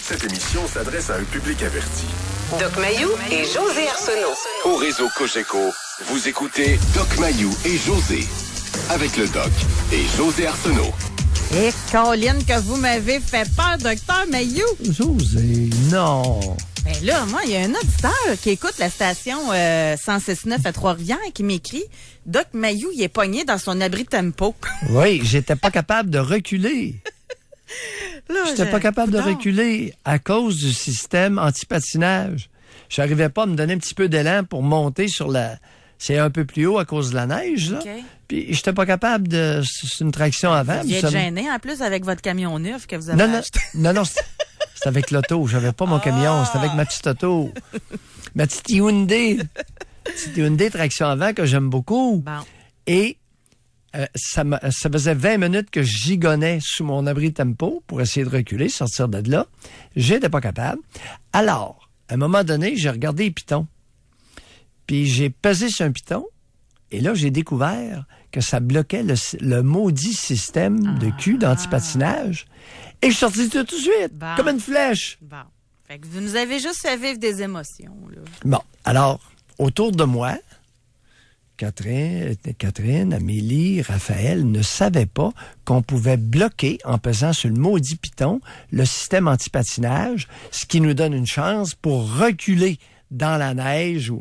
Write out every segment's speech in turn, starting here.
Cette émission s'adresse à un public averti. Doc Mayou et José Arsenault. Au réseau Cogeco, vous écoutez Doc Mayou et José. Avec le Doc et José Arsenault. Et Colline, que vous m'avez fait peur, docteur Mayou. José, non. Ben là, moi, il y a un auditeur qui écoute la station 106.9 à Trois-Rivières qui m'écrit « Doc Mayou, il est pogné dans son abri tempo. » Oui, j'étais pas capable de reculer. J'étais pas capable de reculer à cause du système anti-patinage. J'arrivais pas à me donner un petit peu d'élan pour monter sur la... C'est un peu plus haut à cause de la neige, là. Okay. Puis j'étais pas capable de... C'est une traction avant. Vous êtes gêné, en plus, avec votre camion neuf que vous avez acheté. Non, c'était avec l'auto. J'avais pas mon camion, c'était avec ma petite auto. Ma petite Hyundai. Petite Hyundai traction avant que j'aime beaucoup. Bon. Et ça faisait 20 minutes que je gigonnais sous mon abri tempo pour essayer de reculer, sortir de là. J'étais pas capable. Alors, à un moment donné, j'ai regardé les pitons. Puis j'ai pesé sur un piton. Et là, j'ai découvert que ça bloquait le maudit système de cul d'antipatinage. Et je suis sorti tout de suite, comme une flèche. Bon. Fait que vous nous avez juste fait vivre des émotions, là. Bon. Alors, autour de moi, Catherine, Amélie, Raphaël ne savaient pas qu'on pouvait bloquer, en pesant sur le maudit piton, le système antipatinage, ce qui nous donne une chance pour reculer dans la neige.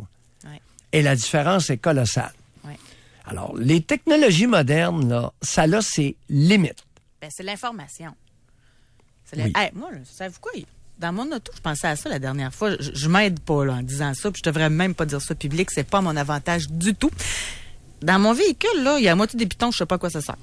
Et la différence est colossale. Ouais. Alors, les technologies modernes, là, ça a ses limites. Ben, c'est l'information. Oui. Hey, moi, savez-vous quoi? Dans mon auto, je pensais à ça la dernière fois. Je m'aide pas là, en disant ça, puis je devrais même pas dire ça public. C'est pas mon avantage du tout. Dans mon véhicule, là, il y a à moitié des pitons, je sais pas à quoi ça sert.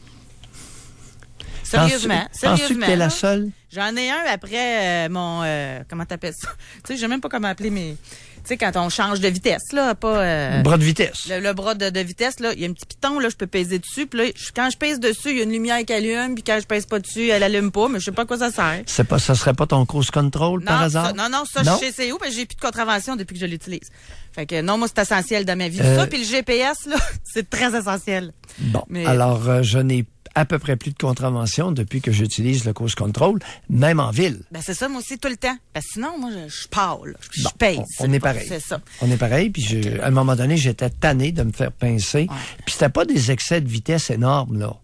Sérieusement. Penses-tu que t'es la seule? J'en ai un après mon... comment t'appelles ça? Tu sais, je sais même pas comment appeler mes... Tu sais, quand on change de vitesse, là, pas... Le bras de vitesse. Le bras de vitesse, là, il y a un petit piton, là, je peux peser dessus. Puis là, quand je pèse dessus, il y a une lumière qui allume. Puis quand je pèse pas dessus, elle allume pas. Mais je sais pas à quoi ça sert. Ça serait pas ton cruise control, par hasard? Non, je sais c'est où, parce que j'ai plus de contravention depuis que je l'utilise. Fait que non, moi, c'est essentiel dans ma vie. Ça, puis le GPS, là, c'est très essentiel. Bon, alors, je n'ai à peu près plus de contraventions depuis que j'utilise le cruise control, même en ville. Ben c'est ça, moi aussi, tout le temps. Parce que sinon, moi, je pars, là. Je pèse. On est pareil. C'est ça. On est pareil, puis à un moment donné, j'étais tanné de me faire pincer. Ouais. Puis c'était pas des excès de vitesse énormes, là.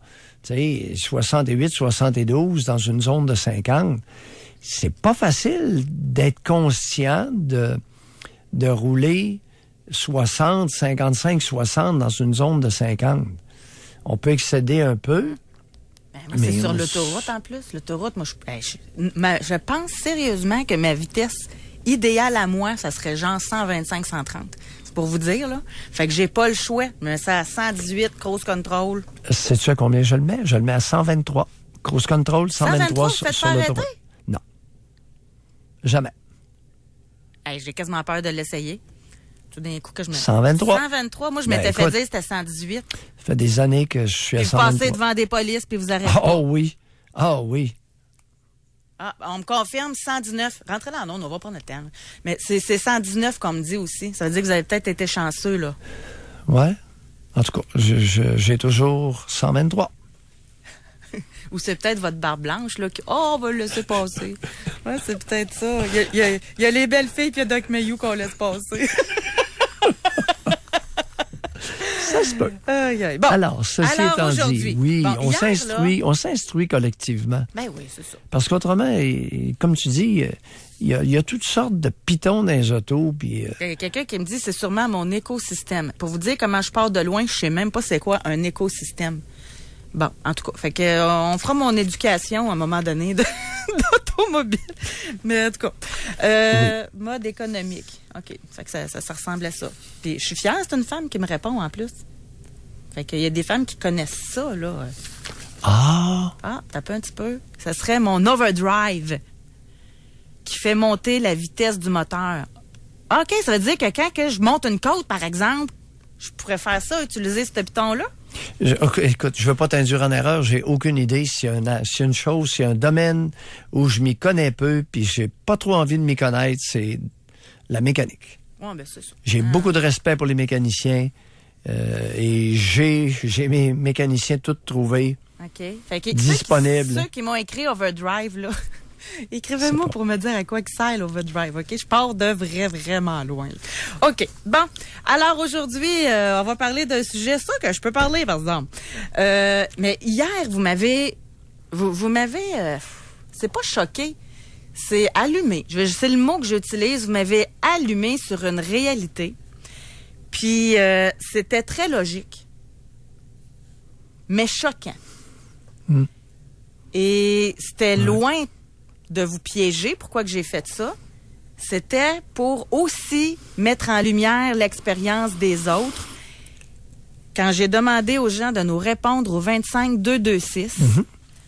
Tu sais, 68, 72 dans une zone de 50. C'est pas facile d'être conscient de rouler 60, 55, 60 dans une zone de 50. On peut excéder un peu. Ben, moi, c'est sur l'autoroute en plus. L'autoroute, moi, je pense sérieusement que ma vitesse idéale à moi, ça serait genre 125, 130. C'est pour vous dire, là. Fait que j'ai pas le choix. Mais c'est à 118, cruise control. Sais-tu à combien je le mets? Je le mets à 123. Cruise control, 123 sur l'autoroute. Non. Jamais. Hey, j'ai quasiment peur de l'essayer. Tout d'un coup que je me... 123. 123. Moi, je m'étais fait dire que c'était 118. Ça fait des années que je suis à 123. Vous passez devant des polices, puis vous arrêtez. Oh oui. Oh oui. Ah, on me confirme 119. Rentrez dans l'onde, on va prendre le temps. Mais c'est 119 qu'on me dit aussi. Ça veut dire que vous avez peut-être été chanceux, là. Ouais. En tout cas, j'ai toujours 123. Ou c'est peut-être votre barbe blanche, là, qui... Oh, on va le laisser passer. Ouais, c'est peut-être ça. Il y a les belles filles, puis il y a Doc Mayou qu'on laisse passer. Ça se peut. Bon. Alors, ceci étant dit, oui, bon, on s'instruit collectivement. Ben oui, c'est ça. Parce qu'autrement, comme tu dis, il y a toutes sortes de pitons dans les autos. Puis, il y a quelqu'un qui me dit, c'est sûrement mon écosystème. Pour vous dire comment je pars de loin, je sais même pas c'est quoi un écosystème. Bon, en tout cas, fait que on fera mon éducation à un moment donné d'automobile. Mais en tout cas, mode économique. OK, fait que ça ressemble à ça. Puis je suis fière, c'est une femme qui me répond en plus. Fait qu'il y a des femmes qui connaissent ça, là. Ah, t'as pas un petit peu? Ça serait mon overdrive qui fait monter la vitesse du moteur. OK, ça veut dire que quand que je monte une côte, par exemple, je pourrais faire ça, utiliser ce piton-là? Écoute, je veux pas t'induire en erreur, j'ai aucune idée s'il y a une chose, s'il y a un domaine où je m'y connais peu, puis j'ai pas trop envie de m'y connaître, c'est la mécanique. Ouais, ben c'est ça. J'ai beaucoup de respect pour les mécaniciens et j'ai mes mécaniciens tous trouvés. OK. Fait que, disponibles. Ceux qui m'ont écrit Overdrive, là, Écrivez-moi pour me dire à quoi que sert l'overdrive, OK? Je pars de vraiment loin. OK, bon. Alors aujourd'hui, on va parler d'un sujet, ça que je peux parler, par exemple. Mais hier, vous m'avez... c'est pas choqué, c'est allumé. C'est le mot que j'utilise. Vous m'avez allumé sur une réalité. Puis c'était très logique. Mais choquant. Et c'était loin de vous piéger. Pourquoi que j'ai fait ça? C'était pour aussi mettre en lumière l'expérience des autres. Quand j'ai demandé aux gens de nous répondre au 25-226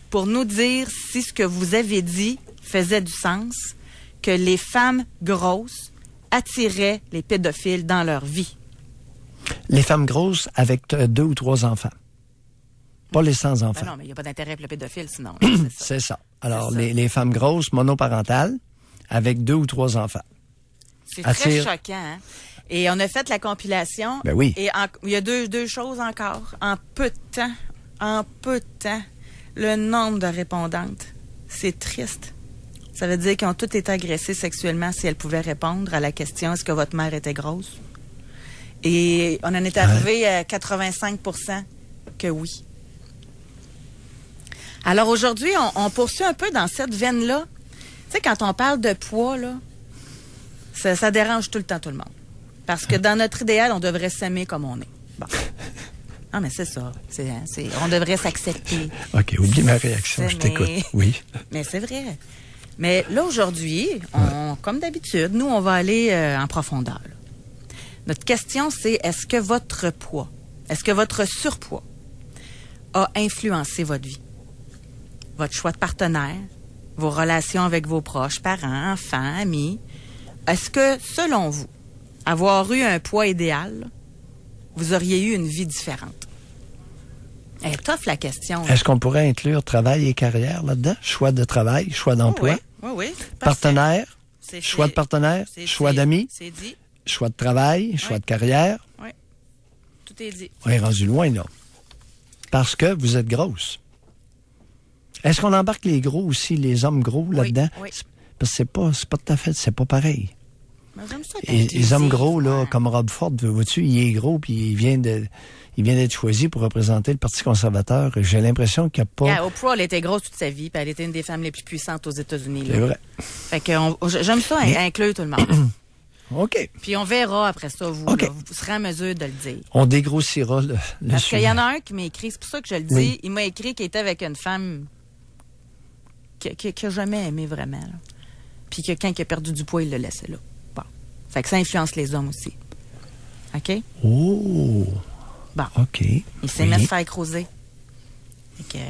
pour nous dire si ce que vous avez dit faisait du sens, que les femmes grosses attiraient les pédophiles dans leur vie. Les femmes grosses avec 2 ou 3 enfants. Pas les sans enfants. Ben non, mais il n'y a pas d'intérêt pour le pédophile, sinon. C'est ça. Alors, les femmes grosses monoparentales avec 2 ou 3 enfants. C'est très choquant, hein? Et on a fait la compilation. Ben oui. Et il y a deux choses encore. En peu de temps, le nombre de répondantes, c'est triste. Ça veut dire qu'ils ont toutes été agressées sexuellement si elles pouvaient répondre à la question « Est-ce que votre mère était grosse? » Et on en est arrivé à 85% que oui. Alors aujourd'hui, on poursuit un peu dans cette veine-là. Tu sais, quand on parle de poids, là, ça dérange tout le temps tout le monde. Parce que dans notre idéal, on devrait s'aimer comme on est. Bon. Ah, mais c'est ça. On devrait s'accepter. OK, oublie ma réaction, je t'écoute. Oui. Mais c'est vrai. Mais là, aujourd'hui, comme d'habitude, nous, on va aller en profondeur. Là. Notre question, c'est est-ce que votre poids, est-ce que votre surpoids a influencé votre vie? Votre choix de partenaire, vos relations avec vos proches, parents, enfants, amis. Est-ce que, selon vous, avoir eu un poids idéal, vous auriez eu une vie différente? Elle est tough, la question. Est-ce qu'on pourrait inclure travail et carrière là-dedans? Choix de travail, choix d'emploi? Oui. Partenaire, choix de partenaire, choix d'amis, choix de travail, choix de carrière. Oui, tout est dit. On est rendu loin, là. Parce que vous êtes grosse. Est-ce qu'on embarque les gros aussi, les hommes gros là-dedans? Oui. Parce que c'est pas tout à fait, c'est pas pareil. Mais j'aime ça et les hommes gros, là, comme Rob Ford, vois-tu, il est gros, puis il vient d'être choisi pour représenter le Parti conservateur. J'ai l'impression qu'il n'y a pas... Yeah, Oprah, elle était grosse toute sa vie, puis elle était une des femmes les plus puissantes aux États-Unis. C'est vrai. Fait que j'aime ça, inclure tout le monde. OK. Puis on verra après ça, vous. Okay. Là, vous serez en mesure de le dire. On dégrossira le Parce sujet. qu'il y en a un qui m'a écrit, c'est pour ça que je le dis, Oui. il m'a écrit qu'il était avec une femme qu'il n'a jamais aimé vraiment. Là. Puis que quand il a perdu du poids, il le laissait là. Bon. Fait que ça influence les hommes aussi. OK? Oh! Bon. OK. Il s'est mis à se faire creuser. Fait que,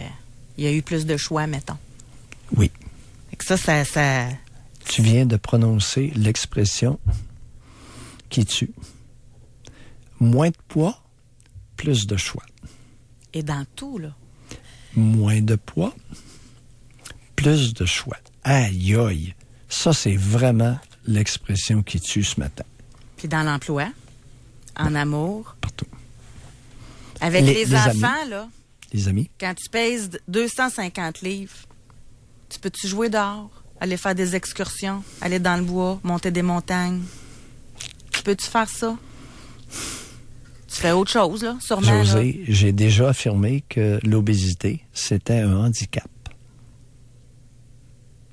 il y a eu plus de choix, mettons. Oui. Fait que ça... Tu viens de prononcer l'expression qui tue. Moins de poids, plus de choix. Et dans tout, là. Moins de poids, plus de choix. Aïe, aïe. Ça, c'est vraiment l'expression qui tue ce matin. Puis dans l'emploi, en amour. Partout. Avec les enfants, amis. là. Les amis. Quand tu pèses 250 livres, tu peux-tu jouer dehors? Aller faire des excursions? Aller dans le bois? Monter des montagnes? Peux-tu faire ça? Tu fais autre chose, là, sûrement. José, j'ai déjà affirmé que l'obésité, c'était un handicap.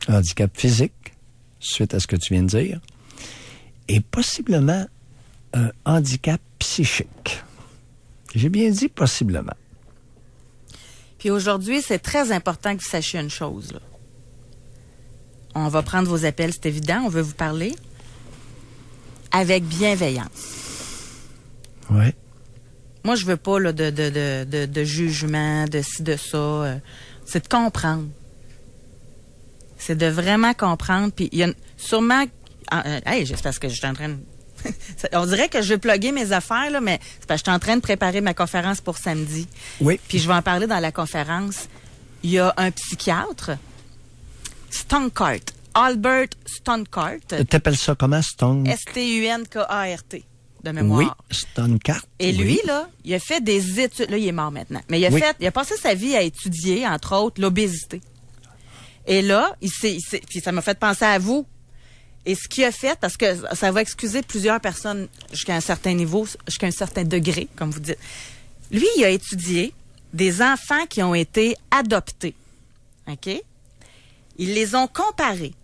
Un handicap physique, suite à ce que tu viens de dire, et possiblement un handicap psychique. J'ai bien dit possiblement. Puis aujourd'hui, c'est très important que vous sachiez une chose, là. On va prendre vos appels, c'est évident, on veut vous parler. Avec bienveillance. Oui. Moi, je veux pas là, de jugement, de ci, de ça. C'est de comprendre. C'est de vraiment comprendre. Puis il y a sûrement... hey, c'est parce que je suis en train de... On dirait que je vais plugger mes affaires, là, mais c'est parce que je suis en train de préparer ma conférence pour samedi. Oui. Puis je vais en parler dans la conférence. Il y a un psychiatre, Stunkart, Albert Stunkart. T'appelles ça comment, Stone? S-T-U-N-K-A-R-T, de mémoire. Oui, Stunkart. Et lui, là, il a fait des études. Là, il est mort maintenant. Mais il a passé sa vie à étudier, entre autres, l'obésité. Et là, puis ça m'a fait penser à vous. Et ce qu'il a fait, parce que ça va excuser plusieurs personnes jusqu'à un certain niveau, jusqu'à un certain degré, comme vous dites. Lui, il a étudié des enfants qui ont été adoptés. OK? Ils les ont comparés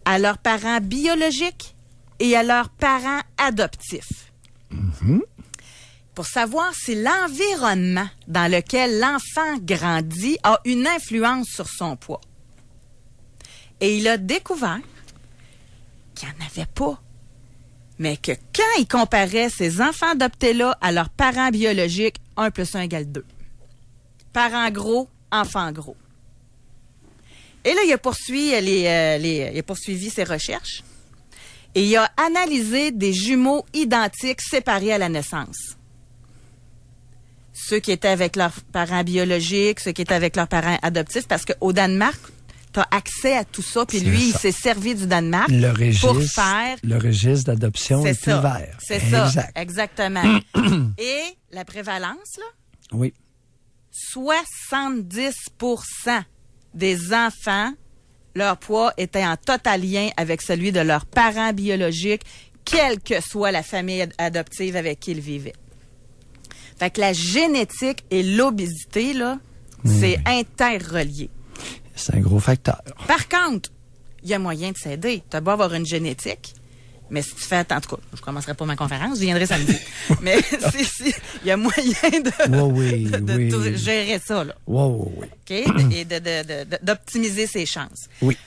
à leurs parents biologiques et à leurs parents adoptifs. Mm-hmm. Pour savoir si l'environnement dans lequel l'enfant grandit a une influence sur son poids. Et il a découvert qu'il n'y en avait pas. Mais que quand il comparait ces enfants adoptés-là à leurs parents biologiques, 1 + 1 = 2. Parents gros, enfants gros. Et là, il a poursuivi ses recherches et il a analysé des jumeaux identiques séparés à la naissance. Ceux qui étaient avec leurs parents biologiques, ceux qui étaient avec leurs parents adoptifs, parce qu'au Danemark, tu as accès à tout ça, puis lui, il s'est servi du Danemark pour faire... Le registre d'adoption est plus vert. C'est ça, exactement. Et la prévalence, là? Oui. 70% des enfants, leur poids était en total lien avec celui de leurs parents biologiques, quelle que soit la famille adoptive avec qui ils vivaient. Fait que la génétique et l'obésité, là, c'est interrelié. C'est un gros facteur. Par contre, il y a moyen de s'aider. Tu as beau avoir une génétique, mais si tu fais... En tout cas, je ne commencerai pas ma conférence, je viendrai samedi. Mais il y a moyen de gérer ça, là. Oui. OK? Et d'optimiser ses chances. Oui.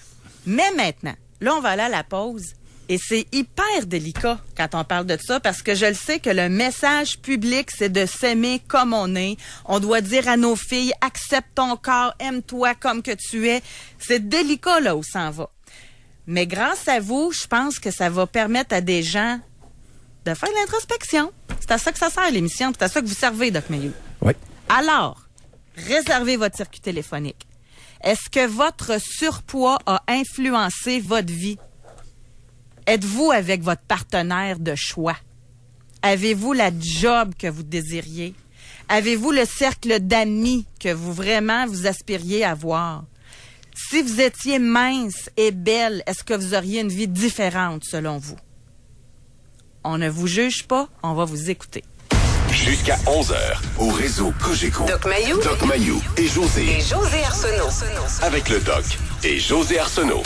Mais maintenant, là, on va aller à la pause. Et c'est hyper délicat quand on parle de ça parce que je le sais que le message public, c'est de s'aimer comme on est. On doit dire à nos filles, accepte ton corps, aime-toi comme que tu es. C'est délicat là où ça en va. Mais grâce à vous, je pense que ça va permettre à des gens de faire l'introspection. C'est à ça que ça sert l'émission, c'est à ça que vous servez, Doc Mayou. Oui. Alors, réservez votre circuit téléphonique. Est-ce que votre surpoids a influencé votre vie? Êtes-vous avec votre partenaire de choix? Avez-vous la job que vous désiriez? Avez-vous le cercle d'amis que vous aspiriez à avoir? Si vous étiez mince et belle, est-ce que vous auriez une vie différente selon vous? On ne vous juge pas, on va vous écouter. Jusqu'à 11h, au réseau Cogeco. Doc Mayou et José. Et José Arsenault. Avec le Doc et José Arsenault.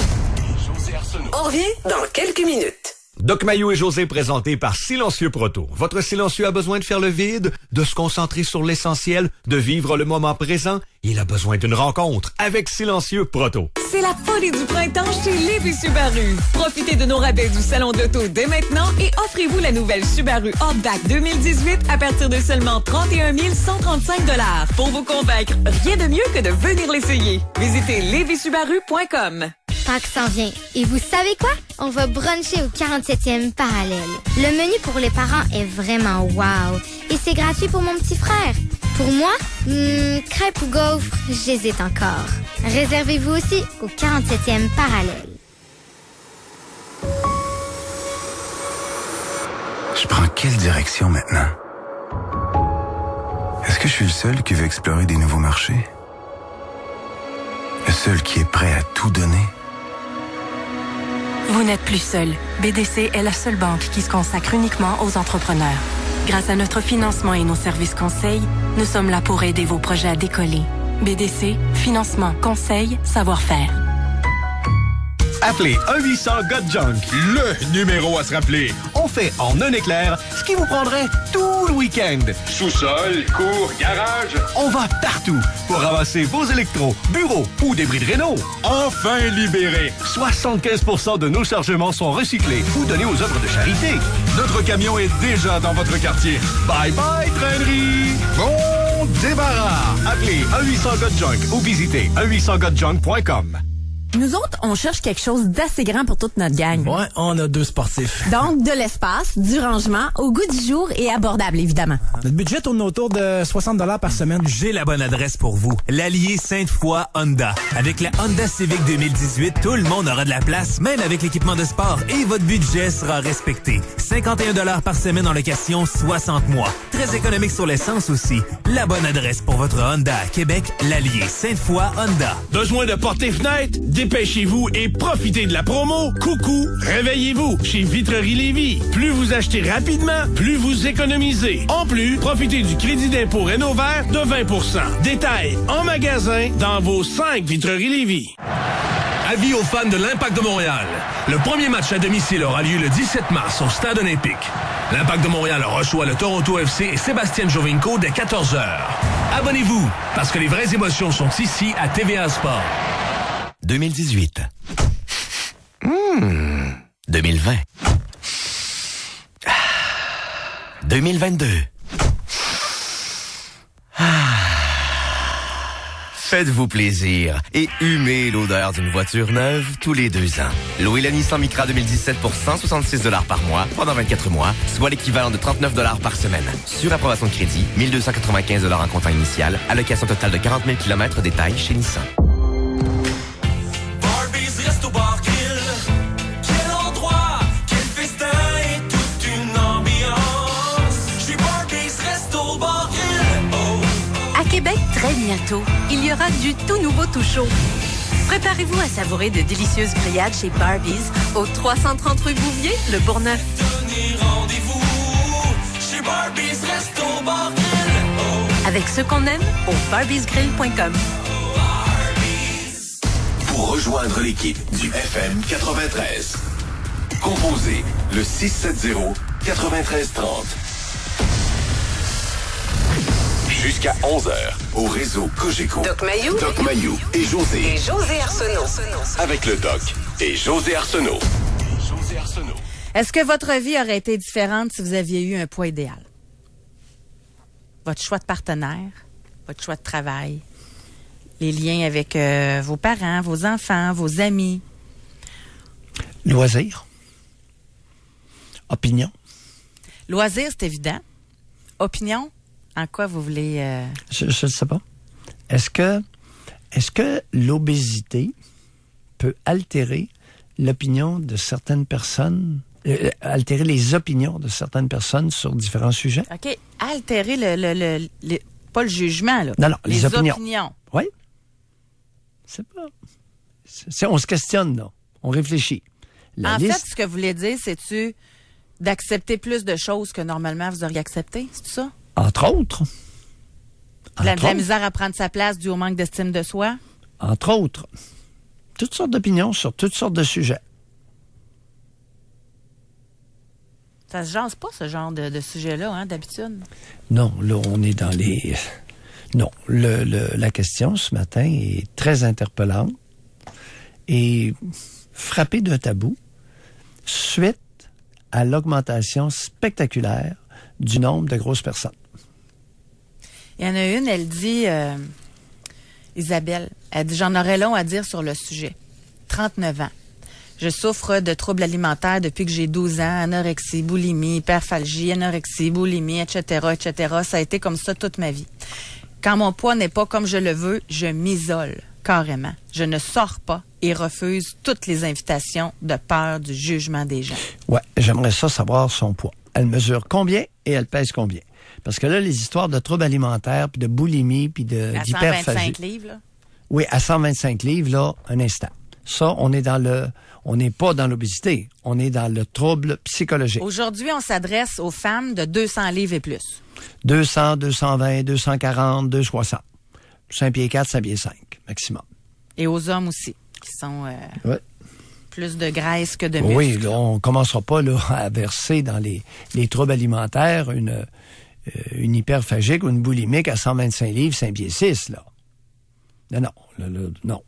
On revient dans quelques minutes. Doc Mayou et José présentés par Silencieux Proto. Votre silencieux a besoin de faire le vide, de se concentrer sur l'essentiel, de vivre le moment présent. Il a besoin d'une rencontre avec Silencieux Proto. C'est la folie du printemps chez Lévis Subaru. Profitez de nos rabais du salon d'auto dès maintenant et offrez-vous la nouvelle Subaru Outback 2018 à partir de seulement 31 135 $. Pour vous convaincre, rien de mieux que de venir l'essayer. Visitez levissubaru.com. Pâques s'en vient. Et vous savez quoi? On va bruncher au 47e parallèle. Le menu pour les parents est vraiment wow. Et c'est gratuit pour mon petit frère. Pour moi, crêpes ou gaufres, j'hésite encore. Réservez-vous aussi au 47e parallèle. Je prends quelle direction maintenant? Est-ce que je suis le seul qui veut explorer des nouveaux marchés? Le seul qui est prêt à tout donner? Vous n'êtes plus seul. BDC est la seule banque qui se consacre uniquement aux entrepreneurs. Grâce à notre financement et nos services conseils, nous sommes là pour aider vos projets à décoller. BDC, financement, conseil, savoir-faire. Appelez 1-800-GOT-JUNK, le numéro à se rappeler. On fait en un éclair ce qui vous prendrait tout le week-end. Sous-sol, cour, garage. On va partout pour ramasser vos électros, bureaux ou débris de réno. Enfin libérés. 75% de nos chargements sont recyclés ou donnés aux œuvres de charité. Notre camion est déjà dans votre quartier. Bye bye, traînerie. Bon débarras. Appelez 1-800-GOT-JUNK ou visitez 1-800-GOT-JUNK.com. Nous autres, on cherche quelque chose d'assez grand pour toute notre gang. Ouais, on a 2 sportifs. Donc, de l'espace, du rangement, au goût du jour et abordable, évidemment. Notre budget tourne autour de 60 $ par semaine. J'ai la bonne adresse pour vous. L'Allier Sainte-Foy Honda. Avec la Honda Civic 2018, tout le monde aura de la place, même avec l'équipement de sport, et votre budget sera respecté. 51 $ par semaine en location, 60 mois. Très économique sur l'essence aussi. La bonne adresse pour votre Honda à Québec, l'Allier Sainte-Foy Honda. Besoin de portes et fenêtres? Dépêchez-vous et profitez de la promo Coucou, réveillez-vous chez Vitrerie Lévis. Plus vous achetez rapidement, plus vous économisez. En plus, profitez du crédit d'impôt Rénovert de 20 %. Détails en magasin dans vos 5 Vitrerie Lévis. Avis aux fans de l'Impact de Montréal. Le premier match à domicile aura lieu le 17 mars au Stade olympique. L'Impact de Montréal reçoit le Toronto FC et Sébastien Jovinko dès 14h. Abonnez-vous, parce que les vraies émotions sont ici à TVA Sport. 2018. 2020. 2022. Faites-vous plaisir et humez l'odeur d'une voiture neuve tous les 2 ans. Louez la Nissan Micra 2017 pour 166 $ par mois pendant 24 mois, soit l'équivalent de 39 $ par semaine. Sur approbation de crédit, 1 295 $ en comptant initial, allocation totale de 40 000 km, détail chez Nissan. Québec, très bientôt, il y aura du tout nouveau tout chaud. Préparez-vous à savourer de délicieuses grillades chez Barbies au 330 rue Bouvier, le Bourgneuf. Chez Barbies, Resto Bar Grill. Avec ce qu'on aime au barbiesgrill.com. Pour rejoindre l'équipe du FM 93, composez le 670-9330. Jusqu'à 11h, au réseau Cogeco. Doc Mayou et José. Et José Arsenault. Avec le Doc et José Arsenault. Est-ce que votre vie aurait été différente si vous aviez eu un poids idéal? Votre choix de partenaire, votre choix de travail, les liens avec vos parents, vos enfants, vos amis. Loisirs. Opinion. Loisirs, c'est évident. Opinion? En quoi vous voulez... Je ne sais pas. Est-ce que l'obésité peut altérer l'opinion de certaines personnes, altérer les opinions de certaines personnes sur différents sujets? OK. Altérer pas le jugement, là. Non, les opinions. Oui. C'est pas... on se questionne, là. On réfléchit. En fait, ce que vous voulez dire, c'est-tu d'accepter plus de choses que normalement vous auriez accepté? C'est ça? Entre autres. La misère à prendre sa place dû au manque d'estime de soi? Entre autres. Toutes sortes d'opinions sur toutes sortes de sujets. Ça se jase pas, ce genre de sujet-là, hein, d'habitude? Non, là, on est dans les... Non, la question ce matin est très interpellante et frappée d'un tabou suite à l'augmentation spectaculaire du nombre de grosses personnes. Il y en a une, elle dit, Isabelle, elle dit, j'en aurais long à dire sur le sujet. 39 ans. Je souffre de troubles alimentaires depuis que j'ai 12 ans, anorexie, boulimie, hyperphagie, anorexie, boulimie, etc., etc. Ça a été comme ça toute ma vie. Quand mon poids n'est pas comme je le veux, je m'isole carrément. Je ne sors pas et refuse toutes les invitations de peur du jugement des gens. Ouais, j'aimerais ça savoir son poids. Elle mesure combien et elle pèse combien? Parce que là, les histoires de troubles alimentaires, puis de boulimie, puis d'hyperphagie... À 125 livres, là? Oui, à 125 livres, là, un instant. Ça, on n'est pas dans l'obésité, on est dans le trouble psychologique. Aujourd'hui, on s'adresse aux femmes de 200 livres et plus. 200, 220, 240, 260. 5 pieds 4, 5 pieds 5, maximum. Et aux hommes aussi, qui sont... Ouais. Plus de graisse que de muscle. Oui, là, on commencera pas là, à verser dans les troubles alimentaires une hyperphagique ou une boulimique à 125 livres, 5 pieds 6, là. Non.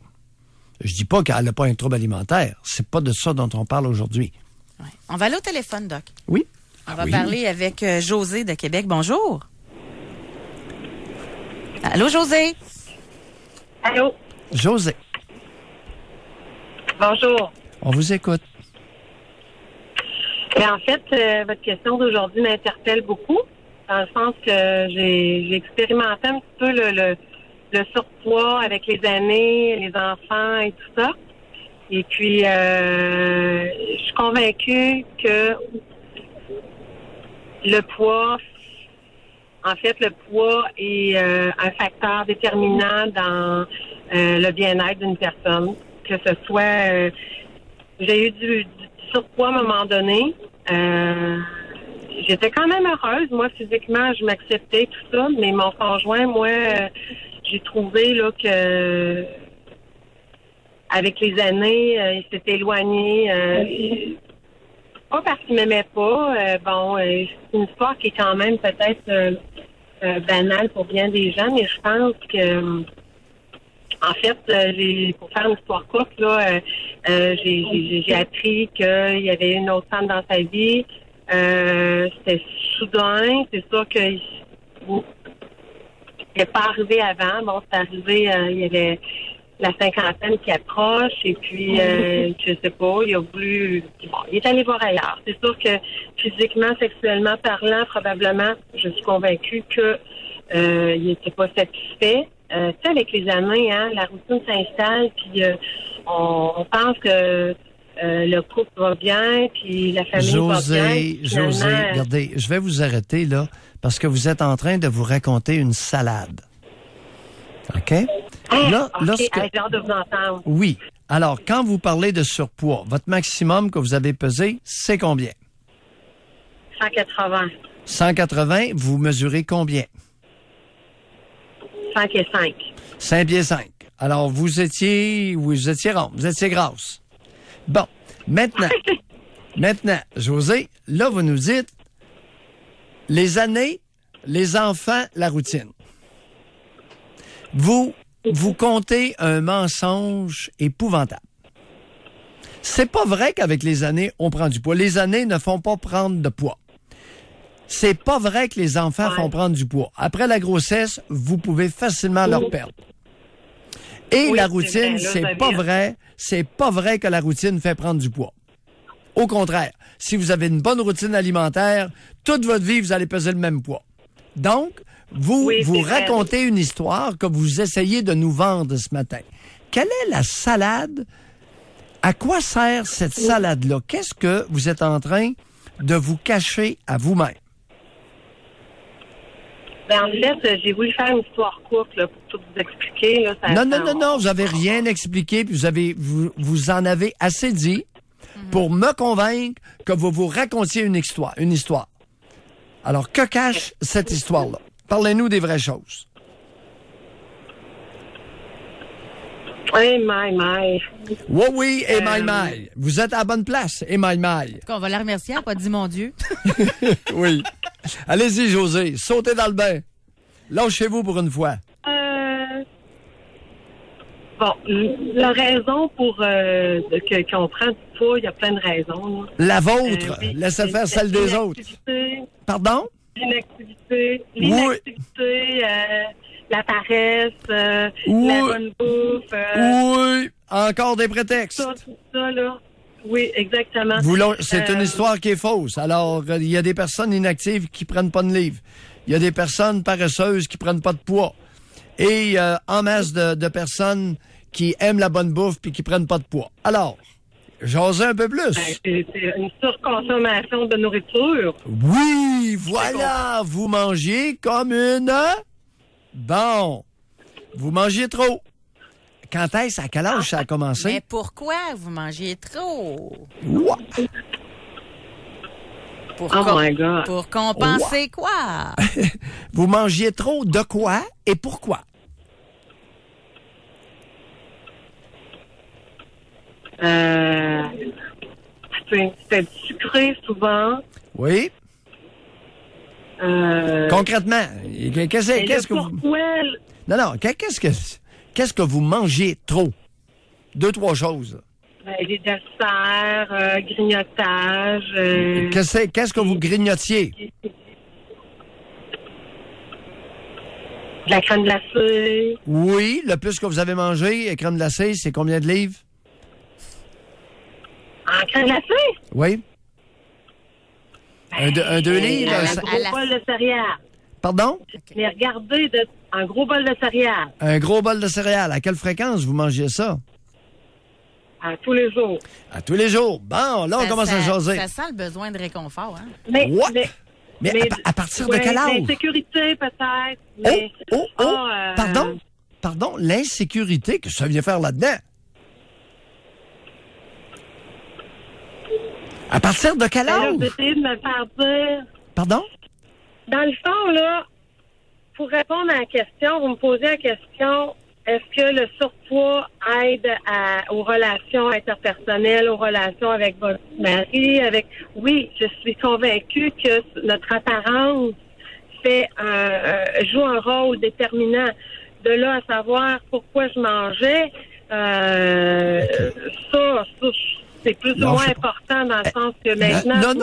Je dis pas qu'elle n'a pas un trouble alimentaire. C'est pas de ça dont on parle aujourd'hui. Ouais. On va aller au téléphone, Doc. Oui. On va parler avec José de Québec. Bonjour. Allô, José? Allô? José. Bonjour. On vous écoute. En fait, votre question d'aujourd'hui m'interpelle beaucoup, dans le sens que j'ai expérimenté un petit peu le surpoids avec les années, les enfants et tout ça. Et puis, je suis convaincue que le poids est un facteur déterminant dans le bien-être d'une personne. que ce soit... j'ai eu du surpoids à un moment donné. J'étais quand même heureuse. Moi, physiquement, je m'acceptais, tout ça. Mais mon conjoint, moi, j'ai trouvé là que avec les années, il s'est éloigné. Pas parce qu'il m'aimait pas. C'est une histoire qui est quand même peut-être banale pour bien des gens, mais je pense que en fait, pour faire une histoire courte, là, j'ai appris qu'il y avait une autre femme dans sa vie. C'était soudain. C'est sûr que c'est pas arrivé avant. Bon, c'est arrivé, il y avait la cinquantaine qui approche et puis, je sais pas, il a voulu... Bon, il est allé voir ailleurs. C'est sûr que physiquement, sexuellement parlant, probablement, je suis convaincue que il n'était pas satisfait. Tu sais, avec les années, hein, la routine s'installe, puis on pense que le couple va bien, puis la famille va bien. José, regardez, je vais vous arrêter là, parce que vous êtes en train de vous raconter une salade. OK? Là, OK, j'ai hâte de vous entendre. Oui. Alors, quand vous parlez de surpoids, votre maximum que vous avez pesé, c'est combien? 180. 180, vous mesurez combien? 5 et 5. 5 pieds 5. Alors, vous étiez ronde, vous étiez grasse. Bon, maintenant, José, là, vous nous dites, les années, les enfants, la routine. Vous comptez un mensonge épouvantable. C'est pas vrai qu'avec les années, on prend du poids. Les années ne font pas prendre de poids. C'est pas vrai que les enfants font prendre du poids. Après la grossesse, vous pouvez facilement leur perdre. Et la routine, c'est pas vrai que la routine fait prendre du poids. Au contraire, si vous avez une bonne routine alimentaire, toute votre vie, vous allez peser le même poids. Donc, vous racontez une histoire que vous essayez de nous vendre ce matin. Quelle est la salade? À quoi sert cette salade-là? Qu'est-ce que vous êtes en train de vous cacher à vous-même? En fait, j'ai voulu faire une histoire courte là, pour tout vous expliquer. Là, Non, vous n'avez rien expliqué, puis vous en avez assez dit pour me convaincre que vous racontiez une histoire. Alors, que cache cette histoire-là? Parlez-nous des vraies choses. Oui, my. Oui, et my. Vous êtes à la bonne place, et my. On va la remercier, elle n'a pas dit mon Dieu. Oui. Allez-y, José, sautez dans le bain. Lâchez-vous pour une fois. Bon, la raison pour qu'on prend du poids, il y a plein de raisons. Là. La vôtre, laissez faire celle des autres. Pardon? L'inactivité, la paresse, la bonne bouffe. Oui, encore des prétextes. Tout ça, là. Oui, exactement. C'est une histoire qui est fausse. Alors, il y a des personnes inactives qui prennent pas de livre. Il y a des personnes paresseuses qui prennent pas de poids. Et en masse de personnes qui aiment la bonne bouffe puis qui prennent pas de poids. Alors, j'ose un peu plus. C'est une surconsommation de nourriture. Oui, voilà, vous mangez comme une... Bon, vous mangez trop. Quand est-ce, à quel âge ça a commencé? Mais pourquoi vous mangez trop? What? My God. Pour compenser quoi? Vous mangiez trop de quoi et pourquoi? C'était sucré souvent. Oui. Concrètement, qu'est-ce que vous... Non, qu'est-ce que vous mangez trop? 2-3 choses. Les desserts, grignotage. Qu'est-ce que vous grignotiez? De la crème glacée. Oui, le plus que vous avez mangé, crème glacée, c'est combien de livres? En crème glacée? Oui. Un 2 livres? Un gros bol de céréales. Pardon? Mais regardez, un gros bol de céréales. Un gros bol de céréales. À quelle fréquence vous mangez ça? À tous les jours. À tous les jours. Bon, là, on commence à jaser. Ça sent le besoin de réconfort, hein? Mais à partir de quel âge? L'insécurité, peut-être. Pardon, l'insécurité, que ça vient faire là-dedans? À partir de quel âge? Vous essayez de me faire dire... Pardon? Dans le fond, là, pour répondre à la question, vous me posez la question, est-ce que le surpoids aide aux relations interpersonnelles, aux relations avec votre mari? Oui, je suis convaincue que notre apparence joue un rôle déterminant. De là à savoir pourquoi je mangeais, ça c'est plus ou moins important dans le sens que maintenant...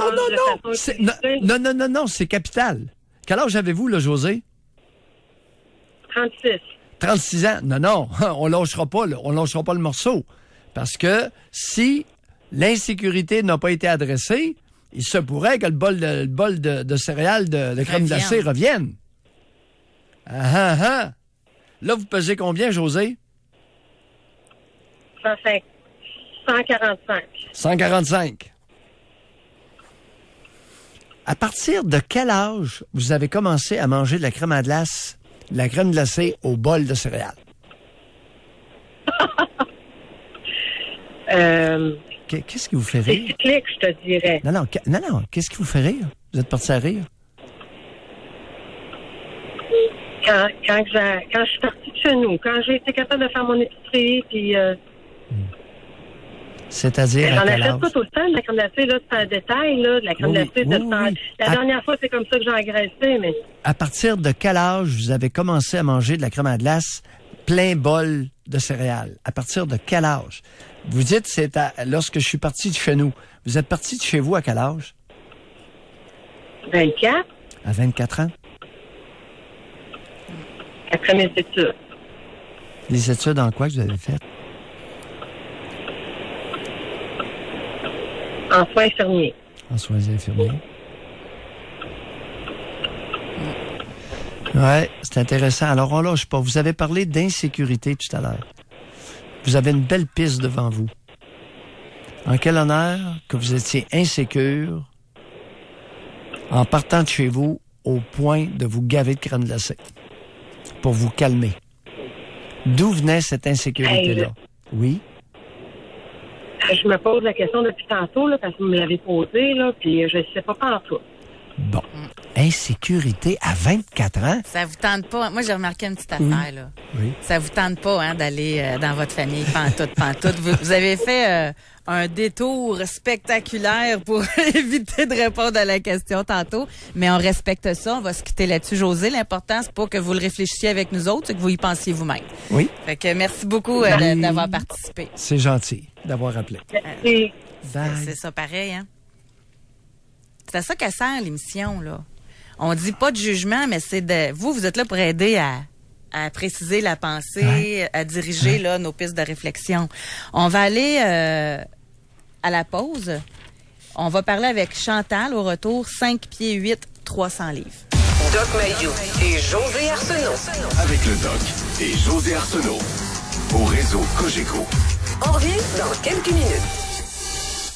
Non, c'est capital. Quel âge avez-vous, là, José? 36. 36 ans? Non, on lâchera pas, là. On lâchera pas le morceau. Parce que si l'insécurité n'a pas été adressée, il se pourrait que le bol de céréales de crème glacée revienne. Là, vous pesez combien, José? 145. 145. À partir de quel âge vous avez commencé à manger de la crème à glace, de la crème glacée au bol de céréales? Qu'est-ce qui vous fait rire? C'est cyclique, je te dirais. Non. Qu'est-ce qui vous fait rire? Vous êtes parti à rire? Quand je suis partie de chez nous, quand j'ai été capable de faire mon épicerie, puis... C'est-à-dire à quel âge? J'en achète pas tout le temps, de la crème glacée, là, c'est un détail, là, de la crème glacée. La dernière fois, c'est comme ça que j'ai engraissé, mais... À partir de quel âge vous avez commencé à manger de la crème à glace plein bol de céréales? À partir de quel âge? Vous dites, lorsque je suis parti de chez nous. Vous êtes parti de chez vous à quel âge? 24. À 24 ans? Après mes études. Les études en quoi que vous avez faites? En soins infirmiers. En soins infirmiers. Ouais, c'est intéressant. Alors, on lâche pas. Vous avez parlé d'insécurité tout à l'heure. Vous avez une belle piste devant vous. En quel honneur que vous étiez insécure en partant de chez vous au point de vous gaver de crème glacée pour vous calmer. D'où venait cette insécurité-là? Oui? Je me pose la question depuis tantôt, là, parce que vous me l'avez posée, là, puis je ne sais pas tout. Bon. Insécurité à 24 ans? Ça vous tente pas? Moi, j'ai remarqué une petite affaire, là. Oui. Ça vous tente pas, hein, d'aller dans votre famille pantoute. Vous avez fait un détour spectaculaire pour éviter de répondre à la question tantôt. Mais on respecte ça. On va se quitter là-dessus, José. L'important, c'est pas que vous le réfléchissiez avec nous autres, c'est que vous y pensiez vous-même. Oui. Fait que merci beaucoup d'avoir participé. C'est gentil d'avoir appelé. Merci. C'est ça, pareil, hein? C'est à ça qu'elle sert, l'émission, là. On dit pas de jugement, mais c'est vous êtes là pour aider à préciser la pensée, à diriger là nos pistes de réflexion. On va aller à la pause. On va parler avec Chantal au retour, 5 pieds 8, 300 livres. Doc Mayou et José Arsenault. Avec le Doc et José Arsenault. Au réseau Cogeco. On revient dans quelques minutes.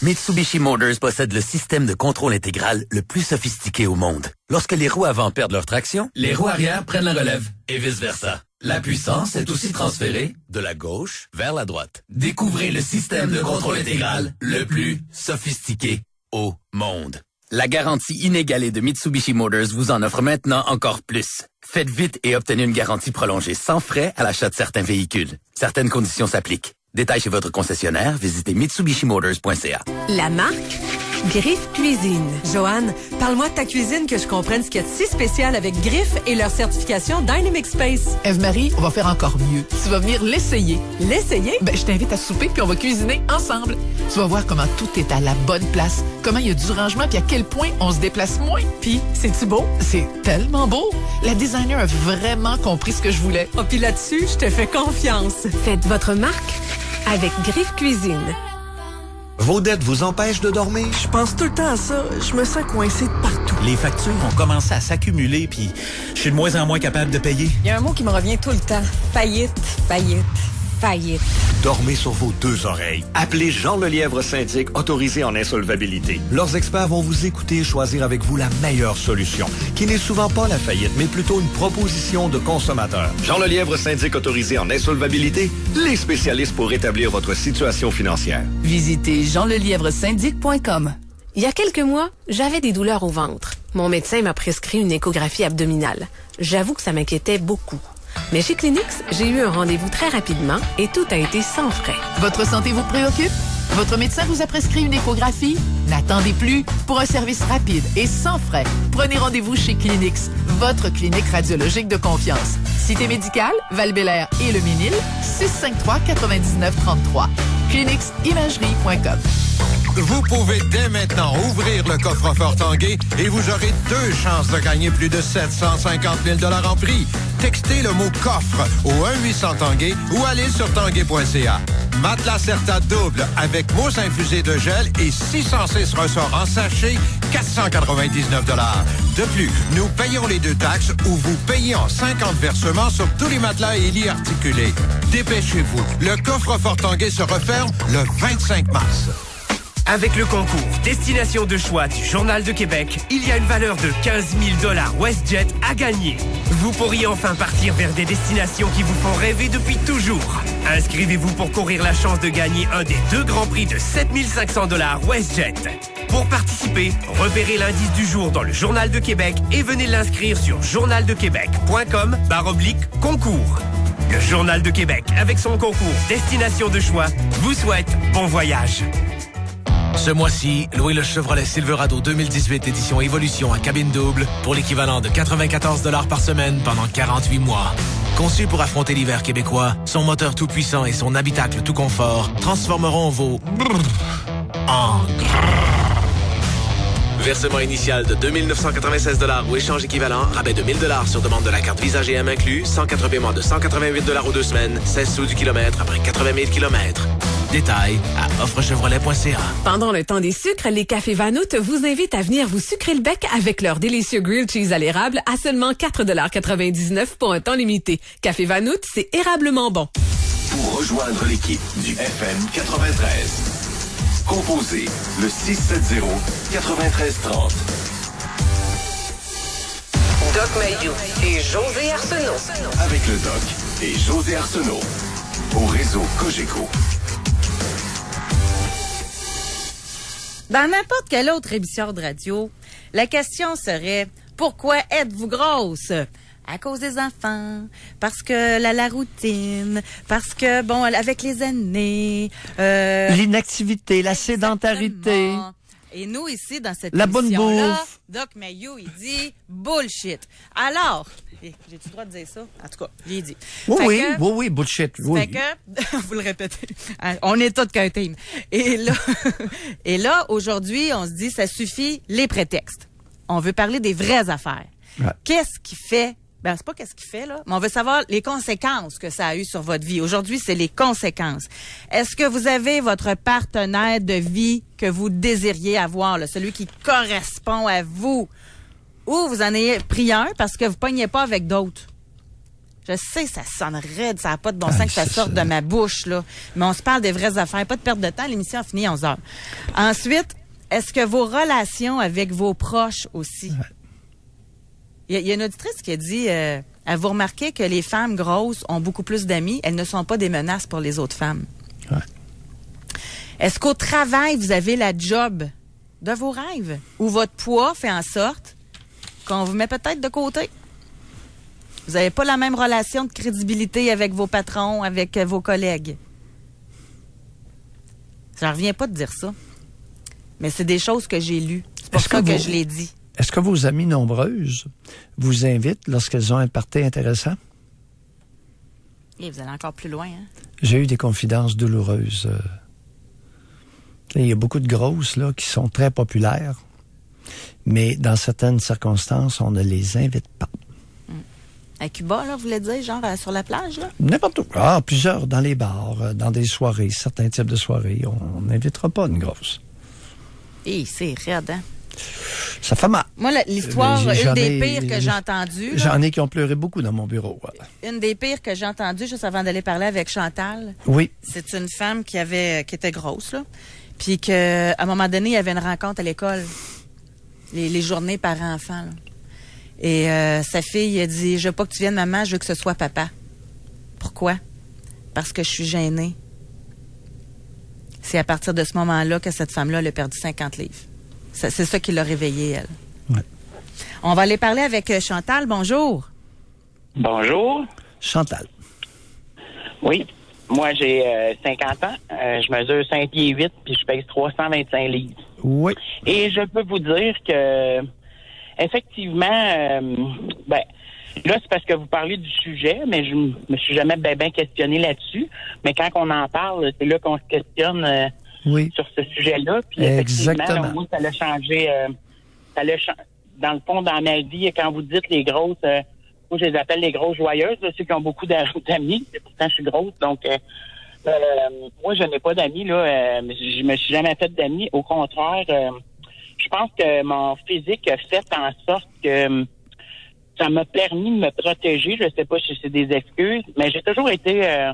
Mitsubishi Motors possède le système de contrôle intégral le plus sophistiqué au monde. Lorsque les roues avant perdent leur traction, les roues arrière prennent la relève et vice-versa. La puissance est aussi transférée de la gauche vers la droite. Découvrez le système de contrôle intégral le plus sophistiqué au monde. La garantie inégalée de Mitsubishi Motors vous en offre maintenant encore plus. Faites vite et obtenez une garantie prolongée sans frais à l'achat de certains véhicules. Certaines conditions s'appliquent. Détails chez votre concessionnaire, visitez mitsubishimotors.ca. La marque Griffe Cuisine. Joanne, parle-moi de ta cuisine que je comprenne ce qu'il y a de si spécial avec Griffe et leur certification Dynamic Space. Eve-Marie, on va faire encore mieux. Tu vas venir l'essayer. L'essayer? Je t'invite à souper puis on va cuisiner ensemble. Tu vas voir comment tout est à la bonne place, comment il y a du rangement puis à quel point on se déplace moins. Puis, c'est-tu beau? C'est tellement beau. La designer a vraiment compris ce que je voulais. Oh, puis là-dessus, je te fais confiance. Faites votre marque avec Griffe Cuisine. Vos dettes vous empêchent de dormir? Je pense tout le temps à ça. Je me sens coincé de partout. Les factures ont commencé à s'accumuler, puis je suis de moins en moins capable de payer. Il y a un mot qui me revient tout le temps. Faillite, faillite, faillite. Dormez sur vos deux oreilles. Appelez Jean Lelièvre Syndic, autorisé en insolvabilité. Leurs experts vont vous écouter et choisir avec vous la meilleure solution, qui n'est souvent pas la faillite, mais plutôt une proposition de consommateur. Jean Lelièvre Syndic, autorisé en insolvabilité, les spécialistes pour rétablir votre situation financière. Visitez jeanlelièvresyndic.com. Il y a quelques mois, j'avais des douleurs au ventre. Mon médecin m'a prescrit une échographie abdominale. J'avoue que ça m'inquiétait beaucoup. Mais chez Kleenex, j'ai eu un rendez-vous très rapidement et tout a été sans frais. Votre santé vous préoccupe? Votre médecin vous a prescrit une échographie? N'attendez plus. Pour un service rapide et sans frais, prenez rendez-vous chez Kleenex, votre clinique radiologique de confiance. Cité médicale, Val-Bélair et le Ménil, 653-9933. KleenexImagerie.com. Vous pouvez dès maintenant ouvrir le coffre-fort Tanguay et vous aurez 2 chances de gagner plus de 750 000 $ en prix. Textez le mot coffre au 1-800-TANGUAY ou allez sur tanguay.ca. Matelas Certa double avec mousse infusée de gel et 606 ressorts en sachet, 499 $. De plus, nous payons les 2 taxes ou vous payez en 50 versements sur tous les matelas et lits articulés. Dépêchez-vous, le coffre-fort Tanguay se referme le 25 mars. Avec le concours Destination de choix du Journal de Québec, il y a une valeur de 15 000 $ WestJet à gagner. Vous pourriez enfin partir vers des destinations qui vous font rêver depuis toujours. Inscrivez-vous pour courir la chance de gagner un des 2 grands prix de 7 500 $ WestJet. Pour participer, repérez l'indice du jour dans le Journal de Québec et venez l'inscrire sur journaldequebec.com/concours. Le Journal de Québec, avec son concours Destination de choix, vous souhaite bon voyage. Ce mois-ci, louez le Chevrolet Silverado 2018 édition Évolution à cabine double pour l'équivalent de 94 $ par semaine pendant 48 mois. Conçu pour affronter l'hiver québécois, son moteur tout puissant et son habitacle tout confort transformeront vos en versement initial de 2 996 $ ou échange équivalent, rabais de 1 000 $ sur demande de la carte Visa GM inclus, 104 paiements de 188 $ aux 2 semaines, 16 sous du kilomètre après 80 000 km. Détails à offrechevrolet.ca. Pendant le temps des sucres, les Cafés Vanout vous invitent à venir vous sucrer le bec avec leur délicieux grilled cheese à l'érable à seulement 4,99 $ pour un temps limité. Café Vanout, c'est érablement bon. Pour rejoindre l'équipe du FM 93, composez le 670-9330. Doc Mayou et José Arsenault. Avec le Doc et José Arsenault. Au réseau Cogeco. Dans n'importe quelle autre émission de radio, la question serait « Pourquoi êtes-vous grosse? » À cause des enfants, parce que la routine, parce que, bon, avec les années... l'inactivité, la sédentarité. Et nous, ici, dans cette la bonne émission-là, bouffe. Doc Mayou, il dit « Bullshit ». Alors, j'ai-tu le droit de dire ça? En tout cas, j'ai dit. Oui, bullshit. Oui. Fait que, vous le répétez, on est tous qu'un team. Et là, aujourd'hui, on se dit, ça suffit les prétextes. On veut parler des vraies affaires. Ouais. Qu'est-ce qui fait... Ben, c'est pas qu'est-ce qu'il fait, là, mais on veut savoir les conséquences que ça a eu sur votre vie. Aujourd'hui, c'est les conséquences. Est-ce que vous avez votre partenaire de vie que vous désiriez avoir, là, celui qui correspond à vous? Ou vous en ayez pris un parce que vous pognez pas avec d'autres? Je sais, ça sonne raide, ça n'a pas de bon sens que ça sorte de ma bouche, là. Mais on se parle des vraies affaires. Pas de perte de temps, l'émission a fini à 11h. Ensuite, est-ce que vos relations avec vos proches aussi... Ouais. Il y a une auditrice qui a dit, vous remarquez que les femmes grosses ont beaucoup plus d'amis, elles ne sont pas des menaces pour les autres femmes. Ouais. Est-ce qu'au travail, vous avez la job de vos rêves? Ou votre poids fait en sorte qu'on vous met peut-être de côté? Vous n'avez pas la même relation de crédibilité avec vos patrons, avec vos collègues. Ça ne revient pas de dire ça. Mais c'est des choses que j'ai lues. C'est pour ça que je l'ai dit. Est-ce que vos amies nombreuses vous invitent lorsqu'elles ont un party intéressant? Et vous allez encore plus loin, hein? J'ai eu des confidences douloureuses. Il y a beaucoup de grosses là qui sont très populaires, mais dans certaines circonstances, on ne les invite pas. À Cuba, là, vous voulez dire, genre sur la plage, là? N'importe où. Ah, plusieurs dans les bars, dans des soirées, certains types de soirées. On n'invitera pas une grosse. Et c'est raide, hein? Ça fait mal. Moi, l'histoire, une des pires que j'ai entendues... J'en ai qui ont pleuré beaucoup dans mon bureau. Ouais. Une des pires que j'ai entendues, juste avant d'aller parler avec Chantal. Oui. C'est une femme qui était grosse, là. Puis qu'à un moment donné, il y avait une rencontre à l'école. Les journées parents-enfants, là. Et sa fille a dit, je veux pas que tu viennes, maman, je veux que ce soit papa. Pourquoi? Parce que je suis gênée. C'est à partir de ce moment-là que cette femme-là, elle a perdu 50 livres. C'est ça qui l'a réveillée, elle. Ouais. On va aller parler avec Chantal. Bonjour. Bonjour. Chantal. Oui. Moi, j'ai 50 ans. Je mesure 5 pieds 8 puis je pèse 325 livres. Oui. Et je peux vous dire que, effectivement, là, c'est parce que vous parlez du sujet, mais je me suis jamais bien questionné là-dessus. Mais quand on en parle, c'est là qu'on se questionne sur ce sujet-là. Puis effectivement, là, moi, ça l'a changé. Dans le fond, dans ma vie, quand vous dites les grosses, moi, je les appelle les grosses joyeuses, là, ceux qui ont beaucoup d'amis. Pourtant, je suis grosse, donc moi, je n'ai pas d'amis, là. Je me suis jamais fait d'amis. Au contraire, je pense que mon physique a fait en sorte que ça m'a permis de me protéger. Je sais pas si c'est des excuses, mais j'ai toujours été,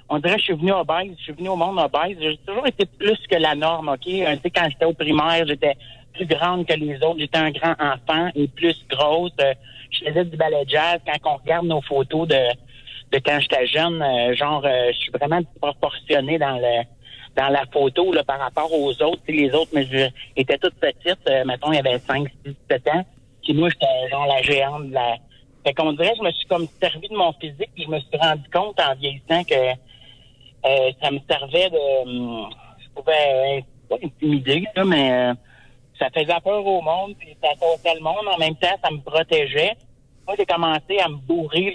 on dirait que je suis venu obèse. Je suis venu au monde obèse. J'ai toujours été plus que la norme, OK? Tu sais, quand j'étais au primaire, j'étais plus grande que les autres. J'étais un grand enfant et plus grosse. Je faisais du ballet jazz. Quand on regarde nos photos de quand j'étais jeune, je suis vraiment proportionnée dans la photo là, par rapport aux autres. Tu sais, les autres étaient toutes petites. Mettons, il y avait 5, 6, 7 ans. Puis moi, j'étais genre la géante de la... Fait qu'on dirait que je me suis comme servi de mon physique puis je me suis rendu compte en vieillissant que ça me servait de... je pouvais pas intimider, là, mais ça faisait peur au monde puis ça causait le monde. En même temps, ça me protégeait. Moi, j'ai commencé à me bourrer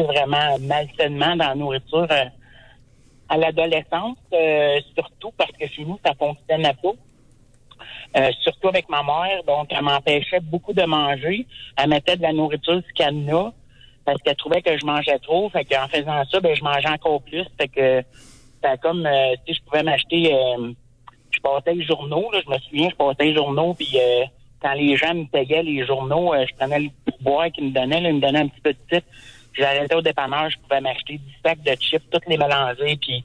vraiment malsainement dans la nourriture à l'adolescence, surtout parce que chez nous, ça fonctionnait pas. Surtout avec ma mère, donc elle m'empêchait beaucoup de manger. Elle mettait de la nourriture sur cadenas parce qu'elle trouvait que je mangeais trop. Fait qu'en faisant ça, je mangeais encore plus. Fait que ça comme si je pouvais m'acheter je passais les journaux, là, je me souviens, je passais les journaux puis quand les gens me payaient les journaux, je prenais le pourboire qu'ils me donnaient, là, ils me donnaient un petit peu de titre. J'arrêtais au dépanneur, je pouvais m'acheter 10 sacs de chips, toutes les mélanger, puis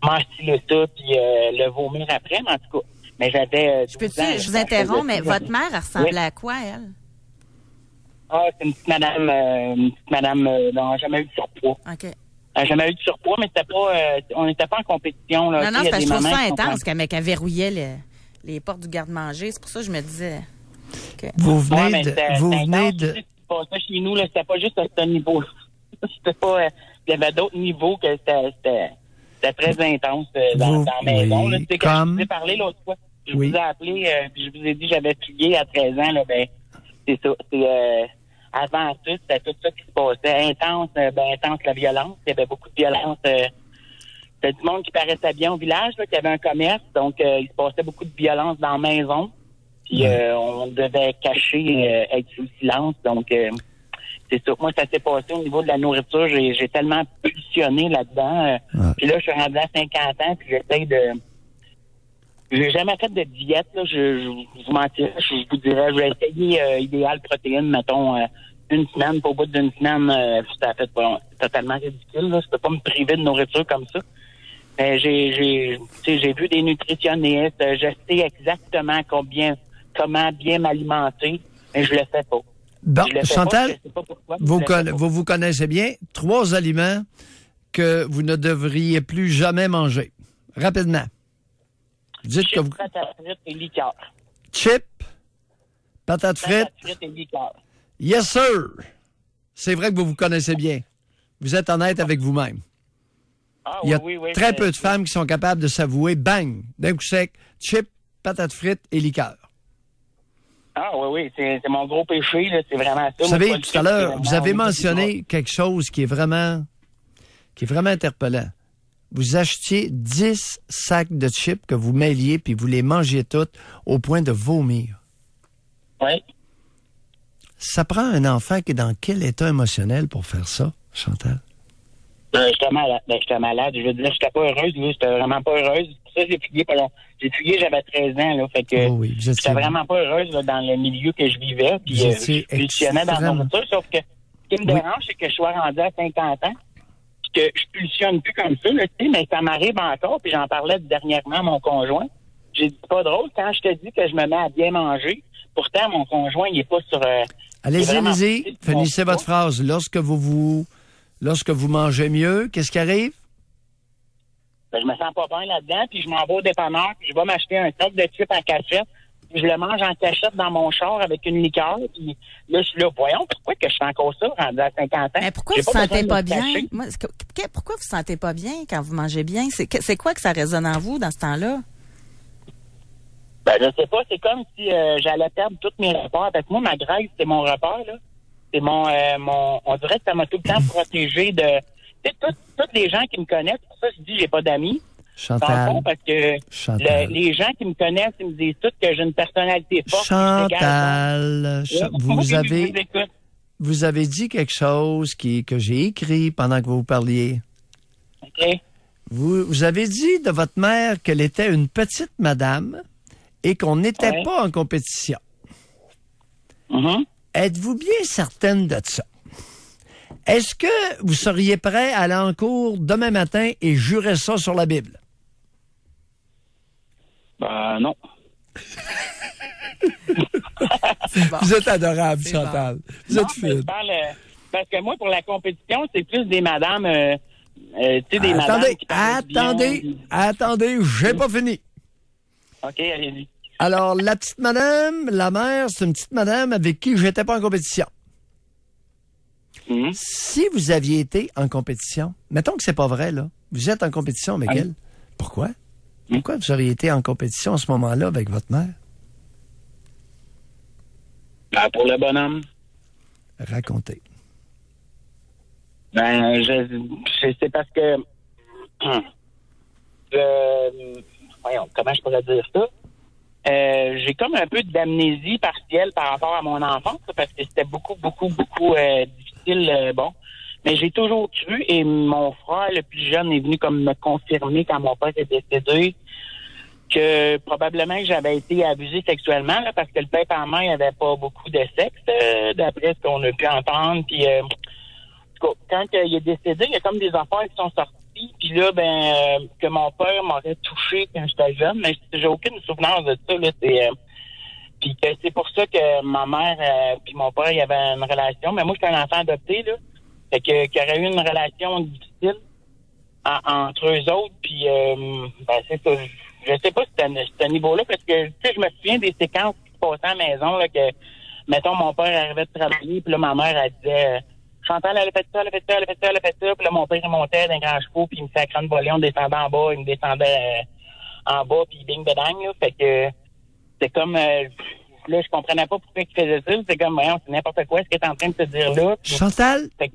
m'enfiler ça, puis le vomir après, mais en tout cas. Mais j'avais... Je vous interromps, mais votre mère, elle ressemblait à quoi, elle? Ah, c'est une petite madame, non, jamais eu de surpoids. OK. Jamais eu de surpoids, mais c'était pas, on n'était pas en compétition, là. Non, c'est parce que je trouve ça intense, qu'elle verrouillait les portes du garde-manger. C'est pour ça que je me disais... Okay. Vous venez de... Ça, chez nous, là, c'était pas juste à ce niveau. C'était pas... il y avait d'autres niveaux que c'était très intense dans la maison. Là. Tu sais, quand je vous ai parlé l'autre fois, je vous ai appelé, puis je vous ai dit que j'avais fuyé à 13 ans. Là, c'est ça. Avant tout, c'était tout ça qui se passait. Intense la violence. Il y avait beaucoup de violence. C'était du monde qui paraissait bien au village, là, qui avait un commerce. Donc, il se passait beaucoup de violence dans la maison. Puis on devait cacher, être sous le silence. Donc, c'est ça. Moi, ça s'est passé au niveau de la nourriture. J'ai tellement pulsionné là-dedans. Puis là, je suis rendu à 50 ans, puis j'essaye de... J'ai jamais fait de diète, là. Je vous mentirais. Je vous dirais, j'ai essayé idéal protéine, mettons, une semaine. Pour au bout d'une semaine, ça a fait totalement ridicule, là. Je peux pas me priver de nourriture comme ça. Mais j'ai vu des nutritionnistes. Je sais exactement comment bien m'alimenter, mais je le fais pas. Bon, Chantal, vous vous connaissez bien. 3 aliments que vous ne devriez plus jamais manger. Rapidement. Dites Chips, que vous... patates frites et liqueur. Chips, patates frites et liqueur. Yes, sir. C'est vrai que vous vous connaissez bien. Vous êtes honnête avec vous-même. Ah, Il y a oui, très peu de femmes qui sont capables de s'avouer, bang, d'un coup sec, chips, patates frites et liqueur. Ah oui, c'est mon gros péché, là, c'est vraiment ça. Vous savez, tout à l'heure, vous avez mentionné quelque chose qui est vraiment interpellant. Vous achetiez 10 sacs de chips que vous mêliez puis vous les mangiez toutes au point de vomir. Oui. Ça prend un enfant qui est dans quel état émotionnel pour faire ça, Chantal? J'étais malade. Je veux dire, j'étais pas heureuse, là. J'étais vraiment pas heureuse. Pour ça, j'ai fuyé pas long. J'ai fuyé, j'avais 13 ans, là. Fait que, j'étais vraiment pas heureuse, là, dans le milieu que je vivais. Puis, je pulsionnais dans la nourriture. Sauf que, ce qui me dérange, c'est que je sois rendu à 50 ans. Puis que je pulsionne plus comme ça, là, tu sais. Mais ça m'arrive encore. Puis j'en parlais dernièrement à mon conjoint. J'ai dit, pas drôle, quand je te dis que je me mets à bien manger. Pourtant, mon conjoint, il est pas sur, allez-y, finissez votre phrase. Lorsque vous mangez mieux, qu'est-ce qui arrive? Je me sens pas bien là-dedans, puis je m'en vais au dépanneur, puis je vais m'acheter un sac de chips en cachette, je le mange en cachette dans mon char avec une liqueur. Puis là, je suis là, voyons, pourquoi que je fais encore ça rendu à 50 ans? Mais pourquoi vous vous sentez pas bien? Pourquoi vous vous sentez pas bien quand vous mangez bien? C'est quoi que ça résonne en vous dans ce temps-là? Ben, je sais pas, c'est comme si j'allais perdre tous mes repères. Parce que moi, ma graisse, c'est mon repère, là. C'est mon on dirait que ça m'a tout le temps protégé de... Tu sais, tous les gens qui me connaissent, pour ça, je dis j'ai pas d'amis. Chantal. Parce que les gens qui me connaissent, ils me disent tous que j'ai une personnalité forte. Chantal, vous avez dit quelque chose que j'ai écrit pendant que vous parliez. OK. Vous avez dit de votre mère qu'elle était une petite madame et qu'on n'était pas en compétition. Mm-hmm. Êtes-vous bien certaine de ça? Est-ce que vous seriez prêt à aller en cours demain matin et jurer ça sur la Bible? Ben, non. Vous êtes adorable, Chantal. Bon. Vous êtes fine. Parce que moi, pour la compétition, c'est plus des madames... tu sais, des madames qui attendez, j'ai pas fini. OK, allez-y. Alors, la petite madame, la mère, c'est une petite madame avec qui j'étais pas en compétition. Mm-hmm. Si vous aviez été en compétition, mettons que c'est pas vrai, là. Vous êtes en compétition avec elle. Pourquoi? Pourquoi vous auriez été en compétition à ce moment-là avec votre mère? Ben, pour le bonhomme. Racontez. Ben, c'est parce que... voyons, comment je pourrais dire ça? J'ai comme un peu d'amnésie partielle par rapport à mon enfance, parce que c'était beaucoup difficile. Bon, mais j'ai toujours cru, et mon frère le plus jeune est venu comme me confirmer quand mon père est décédé que probablement que j'avais été abusée sexuellement, là, parce que le père et la mère n'avaient pas beaucoup de sexe, d'après ce qu'on a pu entendre. Puis quand il est décédé, il y a comme des affaires qui sont sorties. Puis là, que mon père m'aurait touché quand j'étais jeune, mais j'ai aucune souvenance de ça. Là, puis que c'est pour ça que ma mère puis mon père, il y avait une relation. Mais moi, j'étais un enfant adopté, là. Fait qu'il y aurait eu une relation difficile entre eux autres. Puis, c'est ça. Je sais pas si c'était à ce niveau-là, parce que, tu sais, je me souviens des séquences qui se passaient à la maison, là, que, mettons, mon père arrivait de travailler, puis là, ma mère, elle disait... Chantal, elle a fait ça. Puis là, mon père, il montait d'un grand chevaux, puis il me sacrait une volée, on descendait en bas, il me descendait en bas, puis bing, bedang, là. Fait que c'est comme... là, je comprenais pas pourquoi il faisait ça. C'est comme, c'est n'importe quoi, ce qu'il est en train de te dire là. Puis, Chantal? Fait que,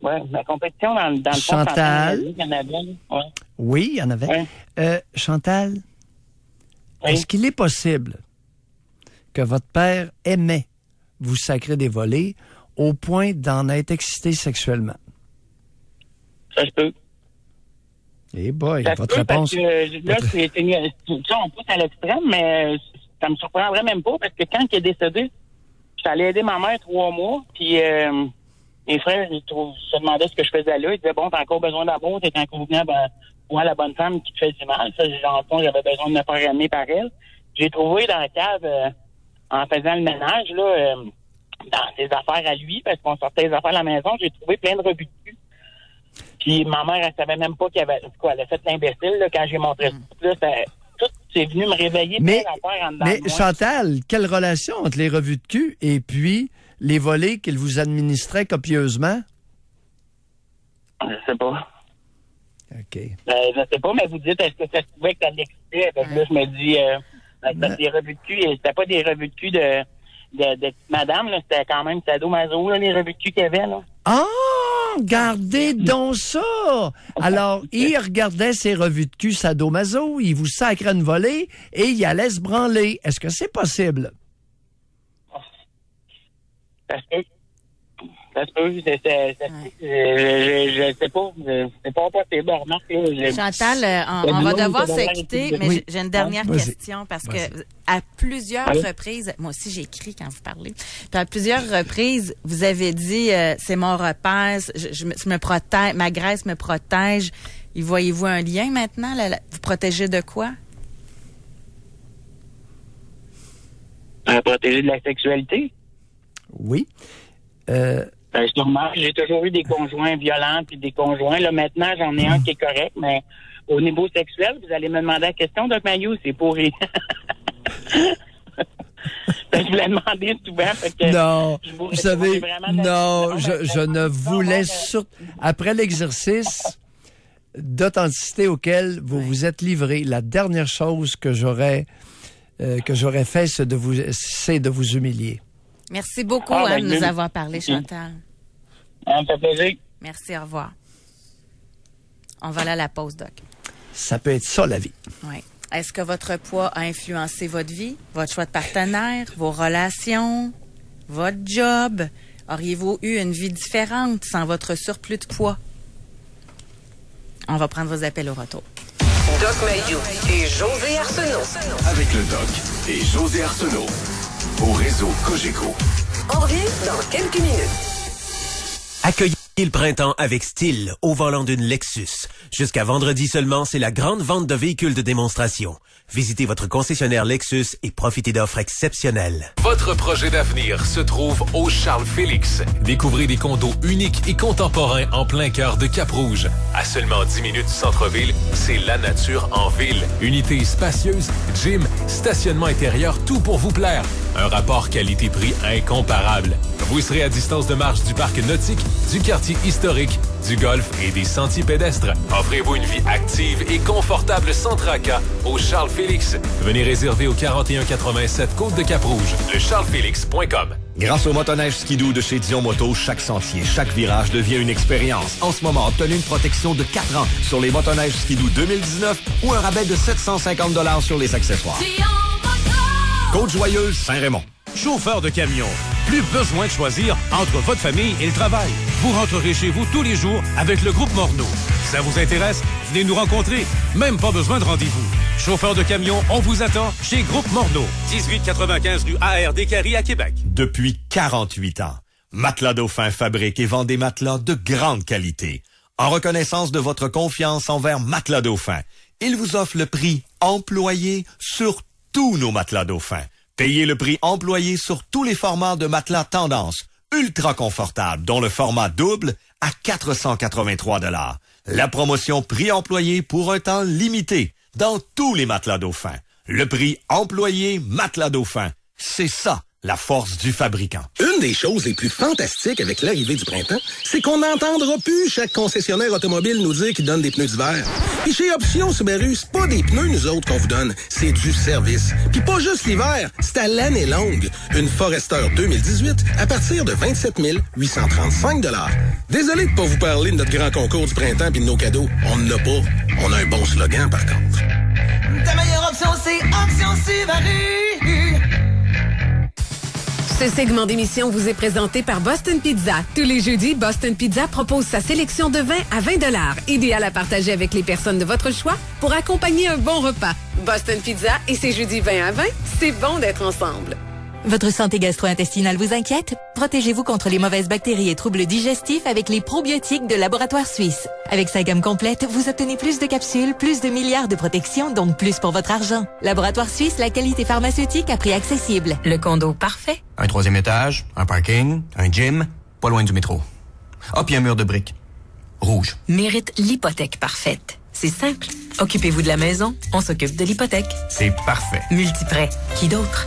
la compétition dans le fond, Chantal? Il y en avait. Ouais. Oui, il y en avait. Ouais. Chantal, est-ce qu'il est possible que votre père aimait vous sacrer des volées au point d'en être excité sexuellement? Ça se peut. Eh boy, ça votre réponse... Là, on pousse à l'extrême, mais ça me surprendrait même pas, parce que quand il est décédé, j'allais aider ma mère 3 mois, puis mes frères se demandaient ce que je faisais là. Ils disaient, bon, t'as encore besoin d'amour, t'es encore venu voir la bonne femme qui te fait du mal. Ça, j'avais besoin de me faire aimer par elle. J'ai trouvé dans la cave, en faisant le ménage, là... dans ses affaires à lui, parce qu'on sortait les affaires à la maison, j'ai trouvé plein de rebuts de cul. Puis ma mère, elle savait même pas qu'il y avait... Quoi, elle a fait l'imbécile, là, quand j'ai montré ça. Tout c'est venu me réveiller plein d'affaires en dedans de moi. Chantal, quelle relation entre les revues de cul et puis les volets qu'il vous administrait copieusement? Je sais pas. OK. Je sais pas, mais vous dites, est-ce que ça se pouvait que ça l'excitait? Là, je me dis, des revues de cul, c'était pas des revues de cul de petite madame, là, c'était quand même sadomaso, là, les revues de cul qu'il y avait, là. Ah! Regardez donc ça! Alors, il regardait ses revues de cul sadomaso, il vous sacrait une volée et il allait se branler. Est-ce que c'est possible? Ça se peut. Je sais pas. C'est pas possible. Remarque, là, Chantal, on va devoir se quitter, mais j'ai une dernière question, parce que à plusieurs reprises, moi aussi j'ai écrit quand vous parlez, puis à plusieurs reprises, vous avez dit, c'est mon repère, je me protège, ma graisse me protège. Y voyez-vous un lien maintenant? Vous protégez de quoi? Protéger de la sexualité? Oui. Sûrement, j'ai toujours eu des conjoints violents puis des conjoints. Là, maintenant, j'en ai un qui est correct, mais au niveau sexuel, vous allez me demander la question, Doc Mayou, c'est pourri. Je voulais demander souvent. Fait que non, vous savez, non, je ne voulais surtout... Après l'exercice d'authenticité auquel vous vous êtes livré, la dernière chose que j'aurais fait, c'est de vous humilier. Merci beaucoup de nous avoir parlé, Chantal. Ça me fait plaisir. Merci, au revoir. On va aller à la pause, Doc. Ça peut être ça, la vie. Oui. Est-ce que votre poids a influencé votre vie, votre choix de partenaire, vos relations, votre job? Auriez-vous eu une vie différente sans votre surplus de poids? On va prendre vos appels au retour. Doc Mayou et José Arsenault. Avec le Doc et José Arsenault. Au réseau Cogeco. On revient dans quelques minutes. Accueillez le printemps avec style au volant d'une Lexus. Jusqu'à vendredi seulement, c'est la grande vente de véhicules de démonstration. Visitez votre concessionnaire Lexus et profitez d'offres exceptionnelles. Votre projet d'avenir se trouve au Charles-Félix. Découvrez des condos uniques et contemporains en plein cœur de Cap-Rouge. À seulement 10 minutes du centre-ville, c'est la nature en ville. Unités spacieuses, gym, stationnement intérieur, tout pour vous plaire. Un rapport qualité-prix incomparable. Vous serez à distance de marche du parc nautique, du quartier historique, du golf et des sentiers pédestres. Offrez-vous une vie active et confortable sans tracas au Charles-Félix. Venez réserver au 4187 Côte de Cap-Rouge, le charlesfélix.com. Grâce au motoneige Skidoo de chez Dion Moto, chaque sentier, chaque virage devient une expérience. En ce moment, obtenez une protection de 4 ans sur les motoneiges Skidoo 2019 ou un rabais de 750 $ sur les accessoires. Côte-Joyeuse, Saint-Raymond. Chauffeur de camion, plus besoin de choisir entre votre famille et le travail. Vous rentrerez chez vous tous les jours avec le groupe Morneau. Ça vous intéresse? Venez nous rencontrer. Même pas besoin de rendez-vous. Chauffeur de camion, on vous attend chez Groupe Morneau, 1895 rue AR des Caries à Québec. Depuis 48 ans, Matelas Dauphin fabrique et vend des matelas de grande qualité. En reconnaissance de votre confiance envers Matelas Dauphin, il vous offre le prix employé sur tous nos matelas Dauphin. Payez le prix employé sur tous les formats de matelas tendance, ultra confortables, dont le format double à 483 $. La promotion prix employé pour un temps limité dans tous les matelas Dauphin. Le prix employé Matelas Dauphin. C'est ça, la force du fabricant. Une des choses les plus fantastiques avec l'arrivée du printemps, c'est qu'on n'entendra plus chaque concessionnaire automobile nous dire qu'il donne des pneus d'hiver. Puis chez Option Subaru, c'est pas des pneus, nous autres, qu'on vous donne, c'est du service. Puis pas juste l'hiver, c'est à l'année longue. Une Forester 2018 à partir de 27 835 $. Désolé de pas vous parler de notre grand concours du printemps puis de nos cadeaux. On ne l'a pas. On a un bon slogan, par contre. Ta meilleure option, c'est Option Subaru. Ce segment d'émission vous est présenté par Boston Pizza. Tous les jeudis, Boston Pizza propose sa sélection de vins à 20 $, idéal à partager avec les personnes de votre choix pour accompagner un bon repas. Boston Pizza et ses jeudis 20 à 20, c'est bon d'être ensemble. Votre santé gastro-intestinale vous inquiète? Protégez-vous contre les mauvaises bactéries et troubles digestifs avec les probiotiques de Laboratoire Suisse. Avec sa gamme complète, vous obtenez plus de capsules, plus de milliards de protections, donc plus pour votre argent. Laboratoire Suisse, la qualité pharmaceutique à prix accessible. Le condo parfait. Un 3e étage, un parking, un gym, pas loin du métro. Ah, puis un mur de briques. Rouge. Mérite l'hypothèque parfaite. C'est simple. Occupez-vous de la maison, on s'occupe de l'hypothèque. C'est parfait. Multiprêt. Qui d'autre?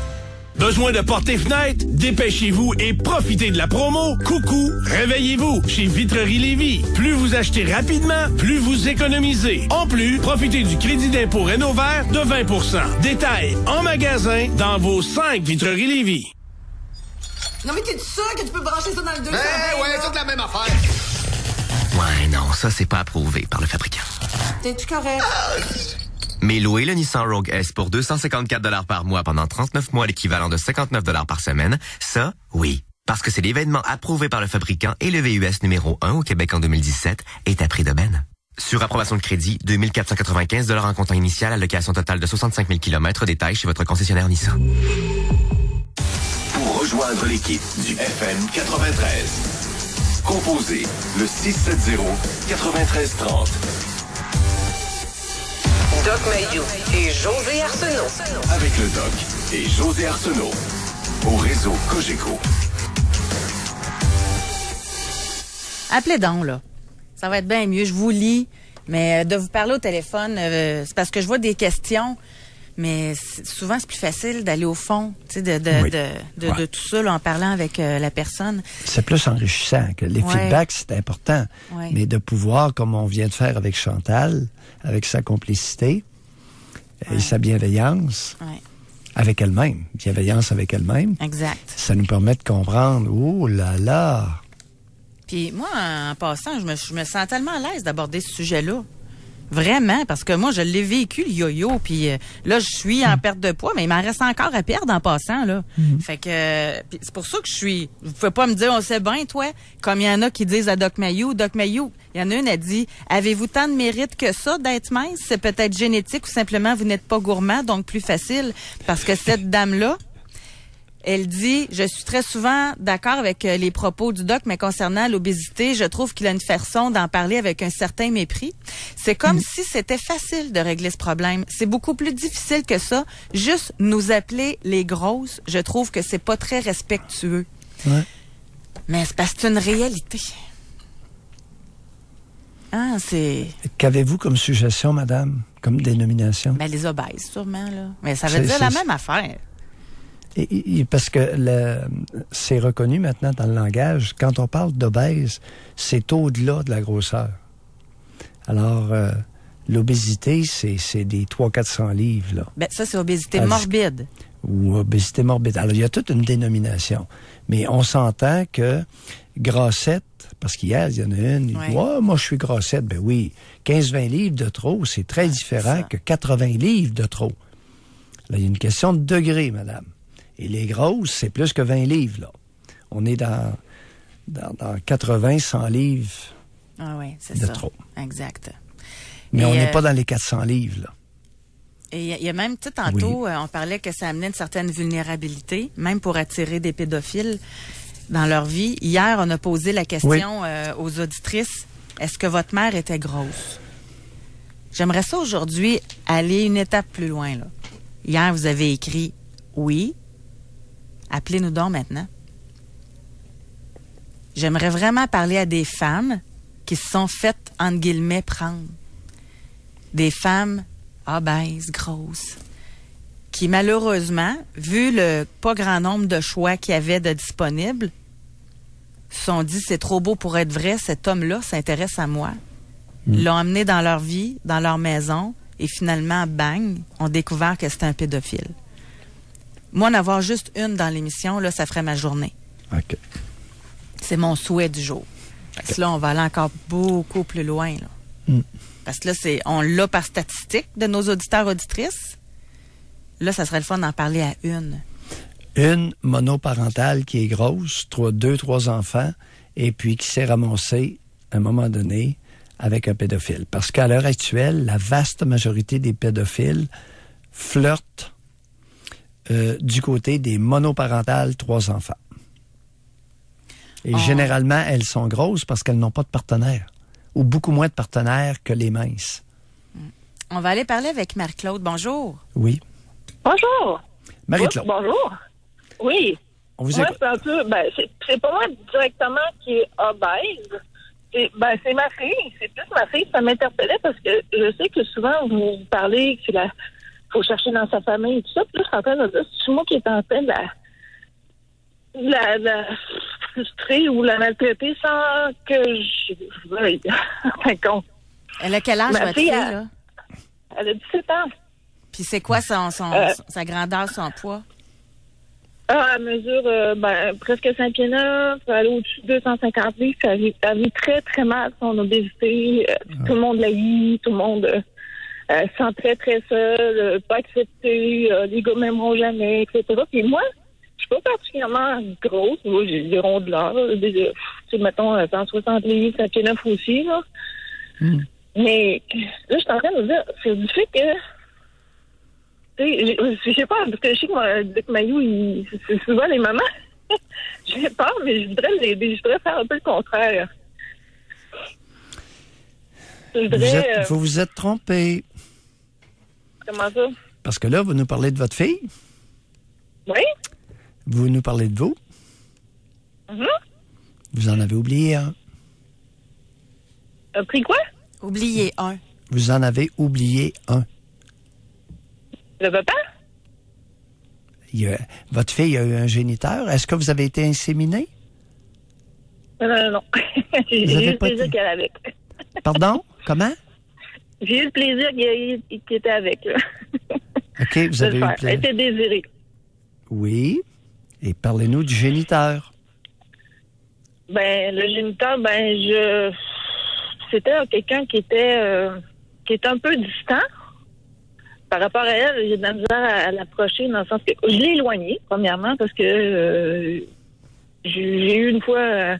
Besoin de portes et fenêtres? Dépêchez-vous et profitez de la promo Coucou, réveillez-vous chez Vitrerie Lévis. Plus vous achetez rapidement, plus vous économisez. En plus, profitez du crédit d'impôt Rénovert de 20 %. Détails en magasin dans vos 5 Vitrerie Lévis. Non mais t'es sûr que tu peux brancher ça dans le 220? Ouais, c'est la même affaire. Ouais, non, ça c'est pas approuvé par le fabricant. T'es-tu correct? Mais louer le Nissan Rogue S pour 254 $ par mois pendant 39 mois, l'équivalent de 59 $ par semaine, ça, oui. Parce que c'est l'événement approuvé par le fabricant et le VUS numéro 1 au Québec en 2017 est à prix de benne. Sur approbation de crédit, 2495 $ en comptant initial, allocation totale de 65 000 km, détail chez votre concessionnaire Nissan. Pour rejoindre l'équipe du FM 93, composez le 670-9330. Doc Mayou et José Arsenault. Avec le Doc et José Arsenault. Au réseau Cogeco. Appelez donc, là. Ça va être bien mieux. Je vous lis. Mais de vous parler au téléphone, c'est parce que je vois des questions. Mais souvent, c'est plus facile d'aller au fond, tu sais, de tout ça, là, en parlant avec la personne. C'est plus enrichissant que les feedbacks, c'est important. Ouais. Mais de pouvoir, comme on vient de faire avec Chantal, avec sa complicité et sa bienveillance avec elle-même, bienveillance avec elle-même. Exact. Ça nous permet de comprendre, oh là là. Puis moi, en passant, je me sens tellement à l'aise d'aborder ce sujet-là. Vraiment, parce que moi, je l'ai vécu, le yo-yo, puis là, je suis en perte de poids, mais il m'en reste encore à perdre en passant, là. Fait que, c'est pour ça que vous pouvez pas me dire, on sait bien, toi, comme il y en a qui disent à Doc Mayou, il y en a une, elle dit, avez-vous tant de mérite que ça d'être mince? C'est peut-être génétique ou simplement vous n'êtes pas gourmand, donc plus facile, parce que cette dame-là, elle dit, je suis très souvent d'accord avec les propos du doc, mais concernant l'obésité, je trouve qu'il a une façon d'en parler avec un certain mépris. C'est comme si c'était facile de régler ce problème. C'est beaucoup plus difficile que ça. Juste nous appeler les grosses, je trouve que c'est pas très respectueux. Ouais. Mais c'est parce que c'est une réalité. Ah, c'est... Qu'avez-vous comme suggestion, madame, comme dénomination? Ben, les obèses, sûrement, là. Mais ça veut dire la même affaire. Et parce que c'est reconnu maintenant dans le langage, quand on parle d'obèse, c'est au-delà de la grosseur. Alors, l'obésité, c'est des 300-400 livres, là. Ben, ça, c'est obésité morbide. Ou obésité morbide. Alors, il y a toute une dénomination. Mais on s'entend que grassette, parce qu'hier, il y en a une, il dit, moi, je suis grassette. Ben oui, 15-20 livres de trop, c'est très différent que 80 livres de trop. Là, il y a une question de degré, madame. Et les grosses, c'est plus que 20 livres, là. On est dans 80, 100 livres de trop. Exact. Mais on n'est pas dans les 400 livres, là. Et il y a même, tu sais, tantôt, on parlait que ça amenait une certaine vulnérabilité, même pour attirer des pédophiles dans leur vie. Hier, on a posé la question aux auditrices, est-ce que votre mère était grosse? J'aimerais ça aujourd'hui aller une étape plus loin, là. Hier, vous avez écrit oui. Appelez-nous donc maintenant. J'aimerais vraiment parler à des femmes qui se sont faites, entre guillemets, prendre. Des femmes obèses, grosses, qui malheureusement, vu le pas grand nombre de choix qu'il y avait de disponibles, se sont dit, c'est trop beau pour être vrai, cet homme-là s'intéresse à moi. L'ont amené dans leur vie, dans leur maison, et finalement, bang, ont découvert que c'était un pédophile. Moi, en avoir juste une dans l'émission, là, ça ferait ma journée. OK. C'est mon souhait du jour. Parce que là, on va aller encore beaucoup plus loin, là. Parce que là, on l'a par statistique de nos auditeurs auditrices. Là, ça serait le fun d'en parler à une. Une monoparentale qui est grosse, 3 enfants, et puis qui s'est ramassée, à un moment donné, avec un pédophile. Parce qu'à l'heure actuelle, la vaste majorité des pédophiles flirtent du côté des monoparentales 3 enfants. Et généralement, elles sont grosses parce qu'elles n'ont pas de partenaire. Ou beaucoup moins de partenaires que les minces. On va aller parler avec Marie-Claude. Bonjour. Oui. Bonjour. Marie-Claude. Bonjour. Oui. On vous moi, écoute. c'est un peu... c'est pas moi directement qui est obèse. C'est ma fille. C'est plus ma fille. Ça m'interpellait parce que je sais que souvent, vous parlez que faut chercher dans sa famille et tout ça. Puis là, je suis en train de dire, c'est moi qui est en train de la frustrer ou la maltraiter sans que je veuille. Enfin, compte. Elle a quel âge, votre fille, là? Elle a 17 ans. Puis c'est quoi sa grandeur, son poids? Elle mesure presque 5 pieds 9, elle est au-dessus de 250 livres, puis elle vit très, très mal son obésité. Tout le monde la hait, tout le monde se sent très, très seul, pas accepté, les gars m'aimeront jamais, etc. Puis moi, je suis pas particulièrement grosse, moi, j'ai des rondeurs, mettons 160 livres, 5 pieds 9 aussi, là. Mais là, je suis en train de me dire, c'est du fait que je sais pas, parce que je sais que moi, Doc Mayou, c'est souvent les mamans. J'ai peur, mais je voudrais l'aider. Je voudrais faire un peu le contraire. Vous vous êtes trompé. Comment ça? Parce que là, vous nous parlez de votre fille. Oui. Vous nous parlez de vous. Vous en avez oublié un. Pris quoi? Oublié un. Vous en avez oublié un. Le papa? Votre fille a eu un géniteur. Est-ce que vous avez été inséminé? Non. J'ai eu le plaisir qu'elle avec. Pardon? Comment? J'ai eu le plaisir qu'il était avec. Là. OK, vous avez eu le plaisir. Elle était désirée. Oui. Et parlez-nous du géniteur. Le géniteur, c'était quelqu'un qui était un peu distant. Par rapport à elle, j'ai de la misère à l'approcher dans le sens que je l'ai éloignée, premièrement, parce que j'ai eu une fois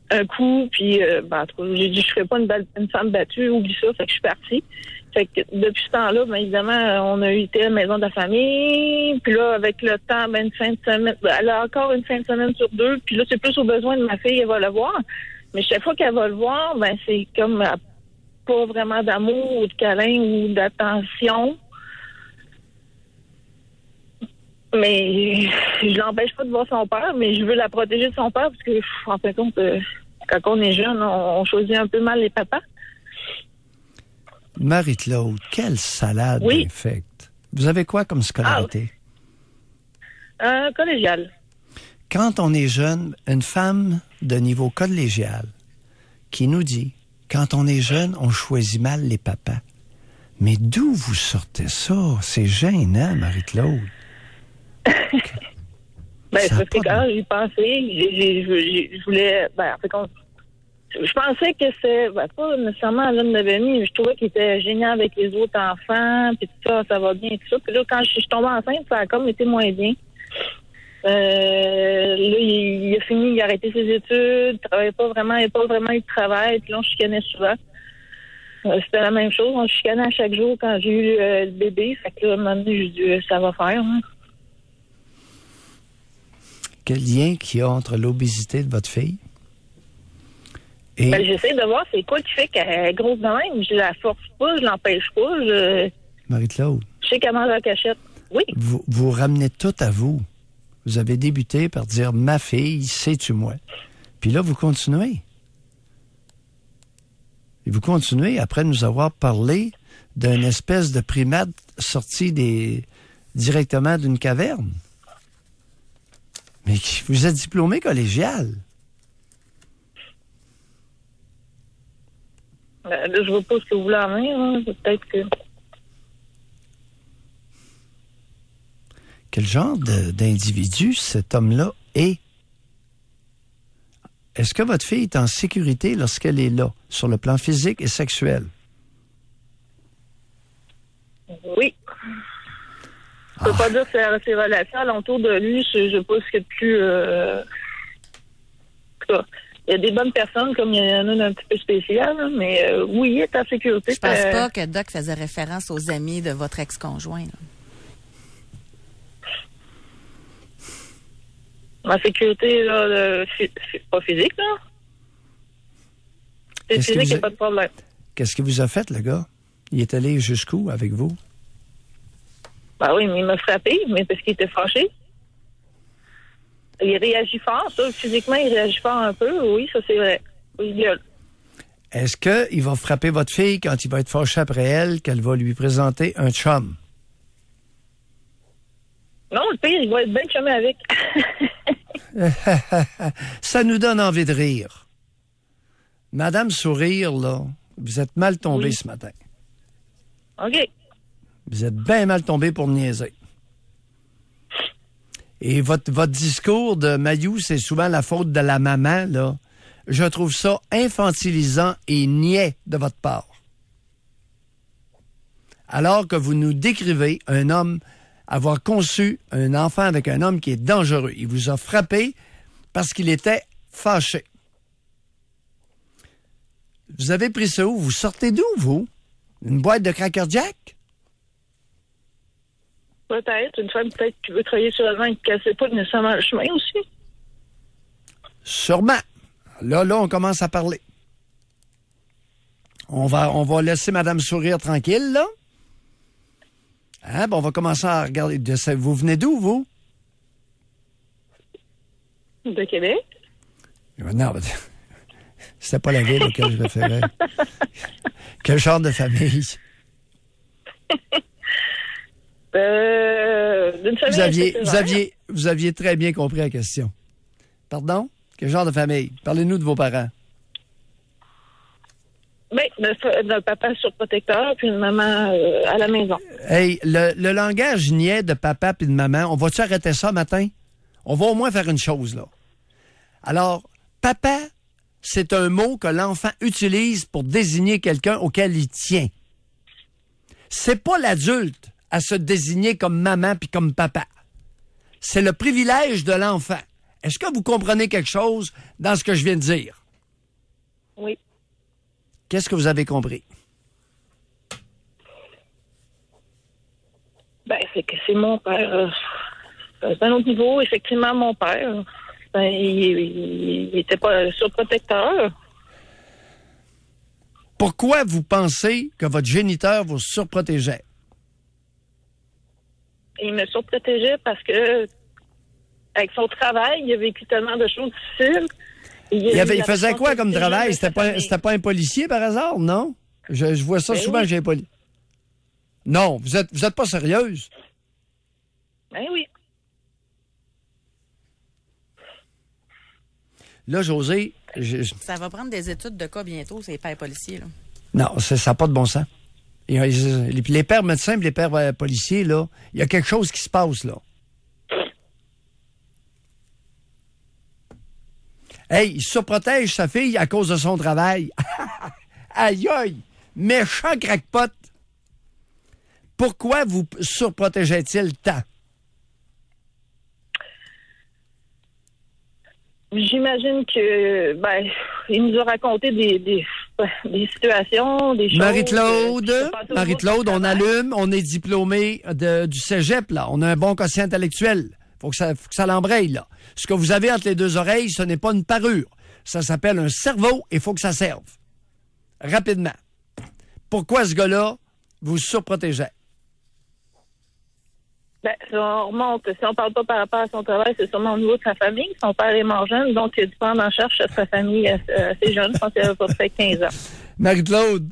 un coup, puis j'ai dit je ferais pas une femme battue, oublie ça, fait que je suis partie. Fait que depuis ce temps-là, évidemment, on a été à la maison de la famille, puis là, avec le temps, une fin de semaine, elle a encore une fin de semaine sur 2, puis là, c'est plus au besoin de ma fille, elle va le voir. Mais chaque fois qu'elle va le voir, c'est comme pas vraiment d'amour ou de câlin ou d'attention. Mais je l'empêche pas de voir son père, mais je veux la protéger de son père parce que, en fin de compte, quand on est jeune, on choisit un peu mal les papas. Marie-Claude, quelle salade infecte. Vous avez quoi comme scolarité? Collégial. Quand on est jeune, une femme de niveau collégial qui nous dit, quand on est jeune, on choisit mal les papas. Mais d'où vous sortez ça? C'est gênant, Marie-Claude. C'est parce que quand j'y pensais, je voulais, en fait, je pensais que c'est, pas nécessairement l'homme de Benny, mais je trouvais qu'il était génial avec les autres enfants, puis tout ça, ça va bien, tout ça. Puis là, quand je suis tombée enceinte, ça a comme été moins bien. Là, il a fini, il a arrêté ses études, il travaillait pas vraiment, il n'avait pas vraiment eu de travail, puis là, on chicanait souvent. C'était la même chose, on chicanait à chaque jour quand j'ai eu le bébé, fait que là, à un moment donné, j'ai dit, ça va faire, hein. Quel lien qu'il y a entre l'obésité de votre fille et... j'essaie de voir c'est quoi qui fait qu'elle est grosse de même. Je la force pas, je l'empêche pas. Marie-Claude. Je sais qu'elle mange en cachette. Oui. Vous ramenez tout à vous. Vous avez débuté par dire « ma fille, sais-tu moi ». Puis là, vous continuez. Et vous continuez après nous avoir parlé d'une espèce de primate sorti directement d'une caverne. Mais vous êtes diplômé collégial. Là, je vois pas ce que vous voulez en venir. Hein. Peut-être que... Quel genre d'individu cet homme-là est? Est-ce que votre fille est en sécurité lorsqu'elle est là, sur le plan physique et sexuel? Oui. Je peux pas dire que ses relations alentour de lui, je sais pas ce qu'il y a de plus... il y a des bonnes personnes, comme il y en a d'un petit peu spécial, hein, mais oui, il est en sécurité. Je pense pas que Doc faisait référence aux amis de votre ex-conjoint. Là. Ma sécurité, là, c'est pas physique, là. C'est physique, il n'y a pas de problème. Qu'est-ce qu'il vous a fait, le gars? Il est allé jusqu'où avec vous? Oui, mais il m'a frappé, mais parce qu'il était fâché. Il réagit fort, ça. Physiquement, il réagit fort un peu. Oui, ça, c'est vrai. Il gueule. Est-ce qu'il va frapper votre fille quand il va être fâché après elle, qu'elle va lui présenter un chum? Non, le pire, il va être bien chumé avec. Ça nous donne envie de rire. Madame Sourire, là, vous êtes mal tombée ce matin. OK. Vous êtes bien mal tombé pour niaiser. Et votre discours de Mayou, c'est souvent la faute de la maman, là. Je trouve ça infantilisant et niais de votre part. Alors que vous nous décrivez un homme avoir conçu un enfant avec un homme qui est dangereux. Il vous a frappé parce qu'il était fâché. Vous avez pris ça où? Vous sortez d'où, vous? Une boîte de Cracker Jack? Peut-être. Une femme peut-être qui veut travailler sur le vent et qui ne casse pas nécessairement le chemin aussi. Sûrement. Là, on commence à parler. On va laisser Madame Sourire tranquille, là. Hein? On va commencer à regarder. Vous venez d'où, vous? De Québec. Non, c'était pas la ville auquel je référais. Quel genre de famille? D'une famille. Vous aviez très bien compris la question. Pardon? Quel genre de famille? Parlez-nous de vos parents. Oui, d'un papa surprotecteur puis une maman à la maison. Hey, le langage niais de papa puis de maman, on va-tu arrêter ça matin? On va au moins faire une chose, là. Alors, papa, c'est un mot que l'enfant utilise pour désigner quelqu'un auquel il tient. C'est pas l'adulte à se désigner comme maman puis comme papa. C'est le privilège de l'enfant. Est-ce que vous comprenez quelque chose dans ce que je viens de dire? Oui. Qu'est-ce que vous avez compris? Ben, c'est que c'est mon père. C'est un autre niveau, effectivement, mon père. Ben, il était pas surprotecteur. Pourquoi vous pensez que votre géniteur vous surprotégeait? Il me surprotégeait parce que, avec son travail, il a vécu tellement de choses difficiles. Il faisait quoi comme travail? C'était pas un policier, par hasard, non? Je vois ça souvent chez les policiers. Non, vous êtes pas sérieuse? Ben oui. Là, José... Ça va prendre des études de cas bientôt, ces pères policiers, là. Non, ça n'a pas de bon sens. Les pères médecins et les pères policiers, là, il y a quelque chose qui se passe, là. Hey, il surprotège sa fille à cause de son travail. Aïe, aïe! Méchant crackpot! Pourquoi vous surprotégeait-il tant? J'imagine que, il nous a raconté des situations, des choses. Marie-Claude, on allume, on est diplômé du cégep, là. On a un bon quotient intellectuel. Faut que ça l'embraye, là. Ce que vous avez entre les deux oreilles, ce n'est pas une parure. Ça s'appelle un cerveau et il faut que ça serve. Rapidement. Pourquoi ce gars-là vous surprotégeait? Si on remonte, si on parle pas par rapport à son travail, c'est sûrement au niveau de sa famille. Son père est mort jeune, donc il a dû prendre en charge sa famille assez jeune. Je pense qu'il avait pas fait 15 ans. Marie-Claude.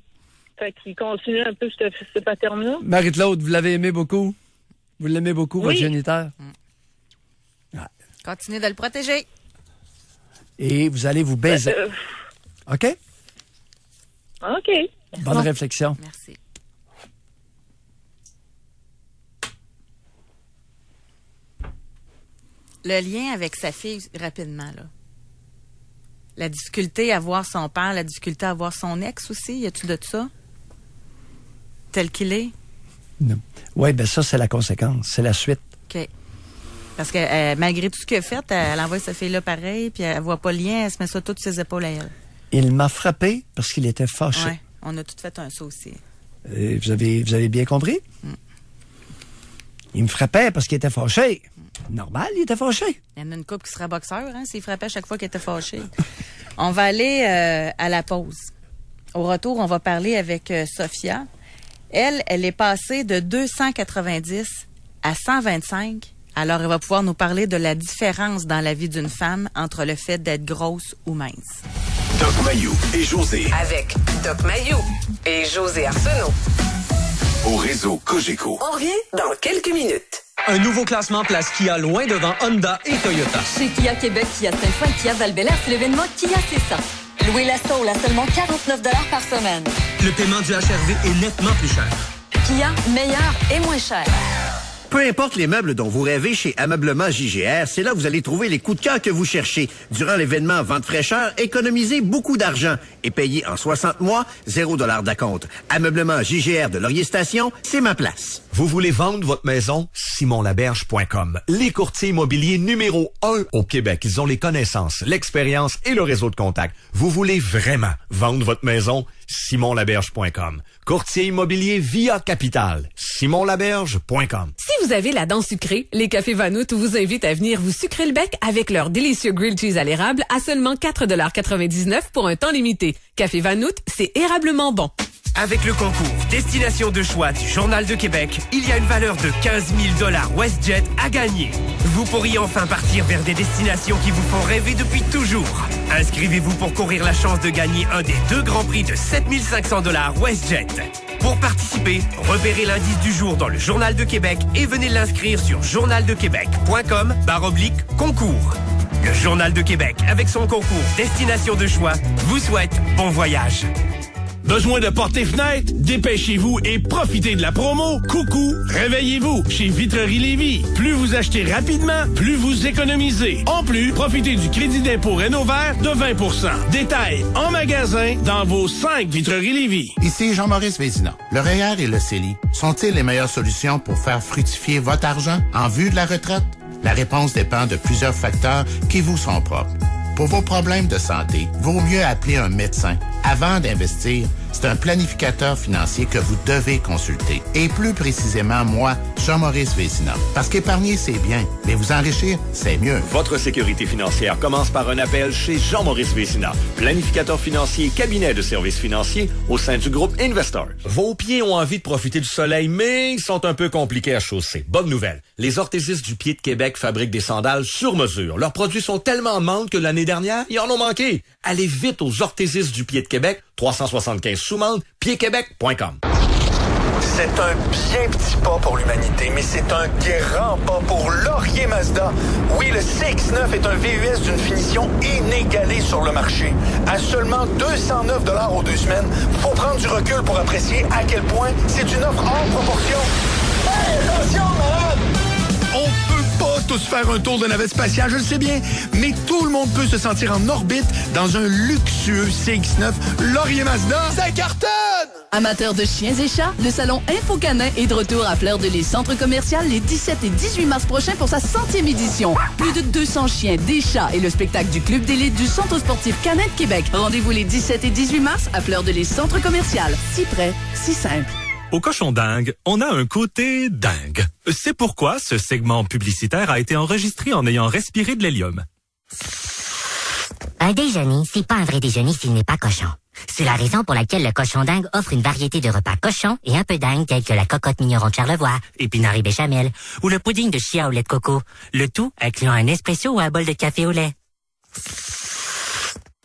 Fait qu'il continue un peu ce pattern-là. Marie-Claude, vous l'avez aimé beaucoup? Vous l'aimez beaucoup, votre géniteur? Ouais. Continuez de le protéger. Et vous allez vous baiser. OK? OK. Bonne réflexion. Merci. Le lien avec sa fille, rapidement, là. La difficulté à voir son père, la difficulté à voir son ex aussi, y a-tu de ça? Tel qu'il est? Non. Oui, ça, c'est la conséquence. C'est la suite. OK. Parce que malgré tout ce qu'elle a fait, elle envoie sa fille là pareil, puis elle voit pas le lien, elle se met ça toutes ses épaules à elle. Il m'a frappé parce qu'il était fâché. Oui, on a tout fait un saut aussi. Vous avez bien compris? Il me frappait parce qu'il était fâché. Normal, il était fâché. Il y en a une couple qui sera boxeur, hein, s'il frappait à chaque fois qu'il était fâché. On va aller à la pause. Au retour, on va parler avec Sophia. Elle est passée de 290 à 125. Alors, elle va pouvoir nous parler de la différence dans la vie d'une femme entre le fait d'être grosse ou mince. Doc Mayou et José. Avec Doc Mayou et José Arsenault. Au réseau Cogeco. On revient dans quelques minutes. Un nouveau classement place Kia loin devant Honda et Toyota. Chez Kia Québec, Kia Saint-Foy et Kia Val-Bélair, c'est l'événement Kia C'est ça. Louez la Soul à seulement 49 $ par semaine. Le paiement du HRV est nettement plus cher. Kia, meilleur et moins cher. Peu importe les meubles dont vous rêvez chez Ameublement JGR, c'est là que vous allez trouver les coups de cœur que vous cherchez. Durant l'événement Vente fraîcheur, économisez beaucoup d'argent et payez en 60 mois, 0 $ d'acompte. Ameublement JGR de Laurier Station, c'est ma place. Vous voulez vendre votre maison? SimonLaberge.com. Les courtiers immobiliers numéro 1 au Québec. Ils ont les connaissances, l'expérience et le réseau de contacts. Vous voulez vraiment vendre votre maison? SimonLaberge.com. Courtier immobilier via Capital. SimonLaberge.com. Si vous avez la dent sucrée, les Cafés Vanout vous invitent à venir vous sucrer le bec avec leur délicieux grilled cheese à l'érable à seulement 4,99 $ pour un temps limité. Café Vanout, c'est érablement bon. Avec le concours Destination de choix du Journal de Québec, il y a une valeur de 15 000 $ WestJet à gagner. Vous pourriez enfin partir vers des destinations qui vous font rêver depuis toujours. Inscrivez-vous pour courir la chance de gagner un des 2 grands prix de 7 500 $ WestJet. Pour participer, repérez l'indice du jour dans le Journal de Québec et venez l'inscrire sur journaldequebec.com/concours. Le Journal de Québec, avec son concours Destination de choix, vous souhaite bon voyage. Besoin de portes et fenêtres? Dépêchez-vous et profitez de la promo Coucou, réveillez-vous chez Vitrerie Lévis. Plus vous achetez rapidement, plus vous économisez. En plus, profitez du crédit d'impôt Rénovert de 20 %. Détails en magasin dans vos 5 Vitreries Lévis. Ici Jean-Maurice Vézina. Le REER et le CELI sont-ils les meilleures solutions pour faire fructifier votre argent en vue de la retraite? La réponse dépend de plusieurs facteurs qui vous sont propres. Pour vos problèmes de santé, vaut mieux appeler un médecin. Avant d'investir, c'est un planificateur financier que vous devez consulter. Et plus précisément, moi, Jean-Maurice Vézina. Parce qu'épargner, c'est bien, mais vous enrichir, c'est mieux. Votre sécurité financière commence par un appel chez Jean-Maurice Vézina, planificateur financier et cabinet de services financiers au sein du groupe Investors. Vos pieds ont envie de profiter du soleil, mais ils sont un peu compliqués à chausser. Bonne nouvelle, les orthésistes du pied de Québec fabriquent des sandales sur mesure. Leurs produits sont tellement en manque que l'année dernière, ils en ont manqué. Allez vite aux orthésistes du pied de Québec, 375 Soumande, piedquebec.com. C'est un bien petit pas pour l'humanité, mais c'est un grand pas pour Laurier Mazda. Oui, le CX-9 est un VUS d'une finition inégalée sur le marché. À seulement 209 $ aux 2 semaines, faut prendre du recul pour apprécier à quel point c'est une offre hors proportion. Hey, attention, malade! On peut pas tous faire un tour de navette spatiale, je le sais bien, mais tout le monde peut se sentir en orbite dans un luxueux CX-9 Laurier Mazda. Ça cartonne! Amateurs de chiens et chats, le salon Infocanin est de retour à Fleur-de-Lys Centre Commercial les 17 et 18 mars prochains pour sa 100e édition. Plus de 200 chiens, des chats et le spectacle du Club d'élite du Centre sportif Canin de Québec. Rendez-vous les 17 et 18 mars à Fleur-de-Lys Centre Commercial. Si près, si simple. Au Cochon Dingue, on a un côté dingue. C'est pourquoi ce segment publicitaire a été enregistré en ayant respiré de l'hélium. Un déjeuner, c'est pas un vrai déjeuner s'il n'est pas cochon. C'est la raison pour laquelle le Cochon Dingue offre une variété de repas cochons et un peu dingue tels que la cocotte mignon de Charlevoix, épinards et béchamel, ou le pudding de chia au lait de coco. Le tout incluant un espresso ou un bol de café au lait.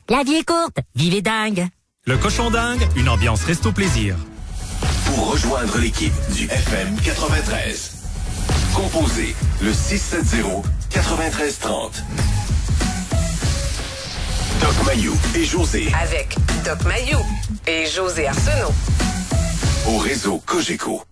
La vie est courte, vivez dingue! Le Cochon Dingue, une ambiance resto-plaisir. Pour rejoindre l'équipe du FM 93, composez le 670-9330. Doc Mayou et José. Avec Doc Mayou et José Arsenault. Au réseau Cogeco.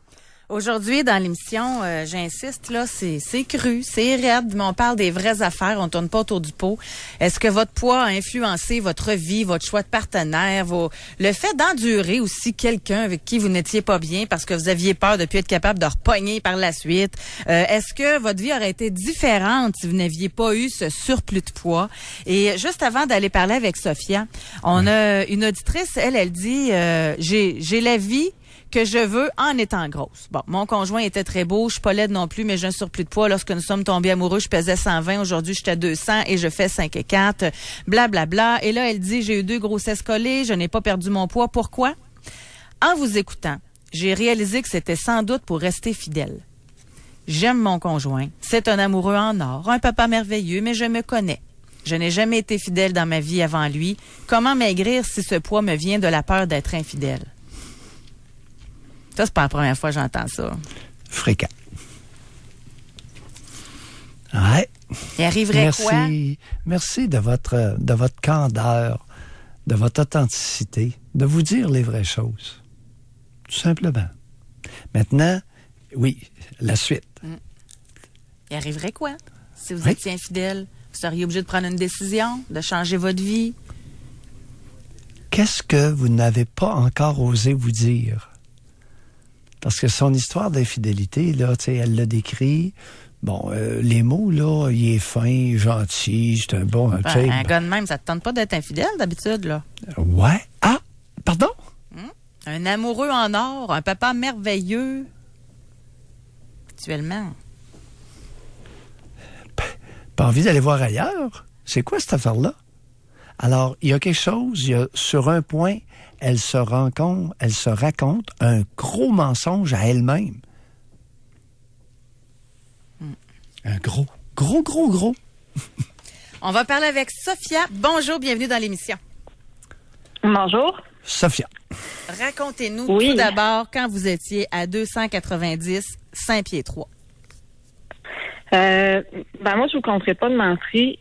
Aujourd'hui, dans l'émission, j'insiste, là, c'est cru, c'est raide, mais on parle des vraies affaires, on tourne pas autour du pot. Est-ce que votre poids a influencé votre vie, votre choix de partenaire, le fait d'endurer aussi quelqu'un avec qui vous n'étiez pas bien parce que vous aviez peur de plus être capable de repogner par la suite? Est-ce que votre vie aurait été différente si vous n'aviez pas eu ce surplus de poids? Et juste avant d'aller parler avec Sophia, on a une auditrice, elle dit, j'ai la vie que je veux en étant grosse. Bon, mon conjoint était très beau, je suis pas laide non plus, mais j'ai un surplus de poids. Lorsque nous sommes tombés amoureux, je pesais 120, aujourd'hui j'étais à 200 et je fais 5 et 4, blablabla. Et là, elle dit, j'ai eu 2 grossesses collées, je n'ai pas perdu mon poids. Pourquoi? En vous écoutant, j'ai réalisé que c'était sans doute pour rester fidèle. J'aime mon conjoint, c'est un amoureux en or, un papa merveilleux, mais je me connais. Je n'ai jamais été fidèle dans ma vie avant lui. Comment maigrir si ce poids me vient de la peur d'être infidèle? Ça, c'est pas la première fois que j'entends ça. Fréquent. Ouais. Il arriverait quoi? Merci de votre candeur, de votre authenticité, de vous dire les vraies choses. Tout simplement. Maintenant, oui, la suite. Il arriverait quoi? Si vous étiez infidèle, vous seriez obligé de prendre une décision, de changer votre vie? Qu'est-ce que vous n'avez pas encore osé vous dire? Parce que son histoire d'infidélité, là, tu sais, elle l'a décrit. Bon, les mots, là, il est fin, gentil, c'est un bon... un gars de même, ça te tente pas d'être infidèle, d'habitude, là? Ouais. Ah, pardon? Un amoureux en or, un papa merveilleux. Actuellement. Pas envie d'aller voir ailleurs? C'est quoi cette affaire-là? Alors, il y a quelque chose, sur un point, elle se raconte un gros mensonge à elle-même. Un gros. On va parler avec Sophia. Bonjour, bienvenue dans l'émission. Bonjour. Sophia. Racontez-nous tout d'abord quand vous étiez à 290 Saint-Pied-3. Moi, je vous compterai pas de mentir.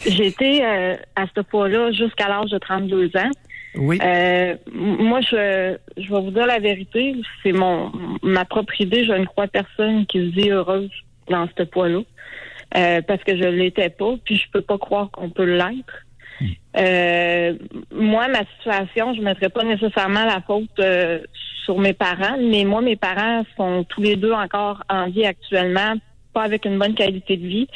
J'ai été à ce poids-là jusqu'à l'âge de 32 ans. Oui. Moi, je vais vous dire la vérité. C'est ma propre idée. Je ne crois personne qui se dit heureuse dans ce poids-là. Parce que je l'étais pas, puis je peux pas croire qu'on peut l'être. Moi, ma situation, je ne mettrais pas nécessairement la faute sur mes parents, mais moi, mes parents sont tous les deux encore en vie actuellement, pas avec une bonne qualité de vie.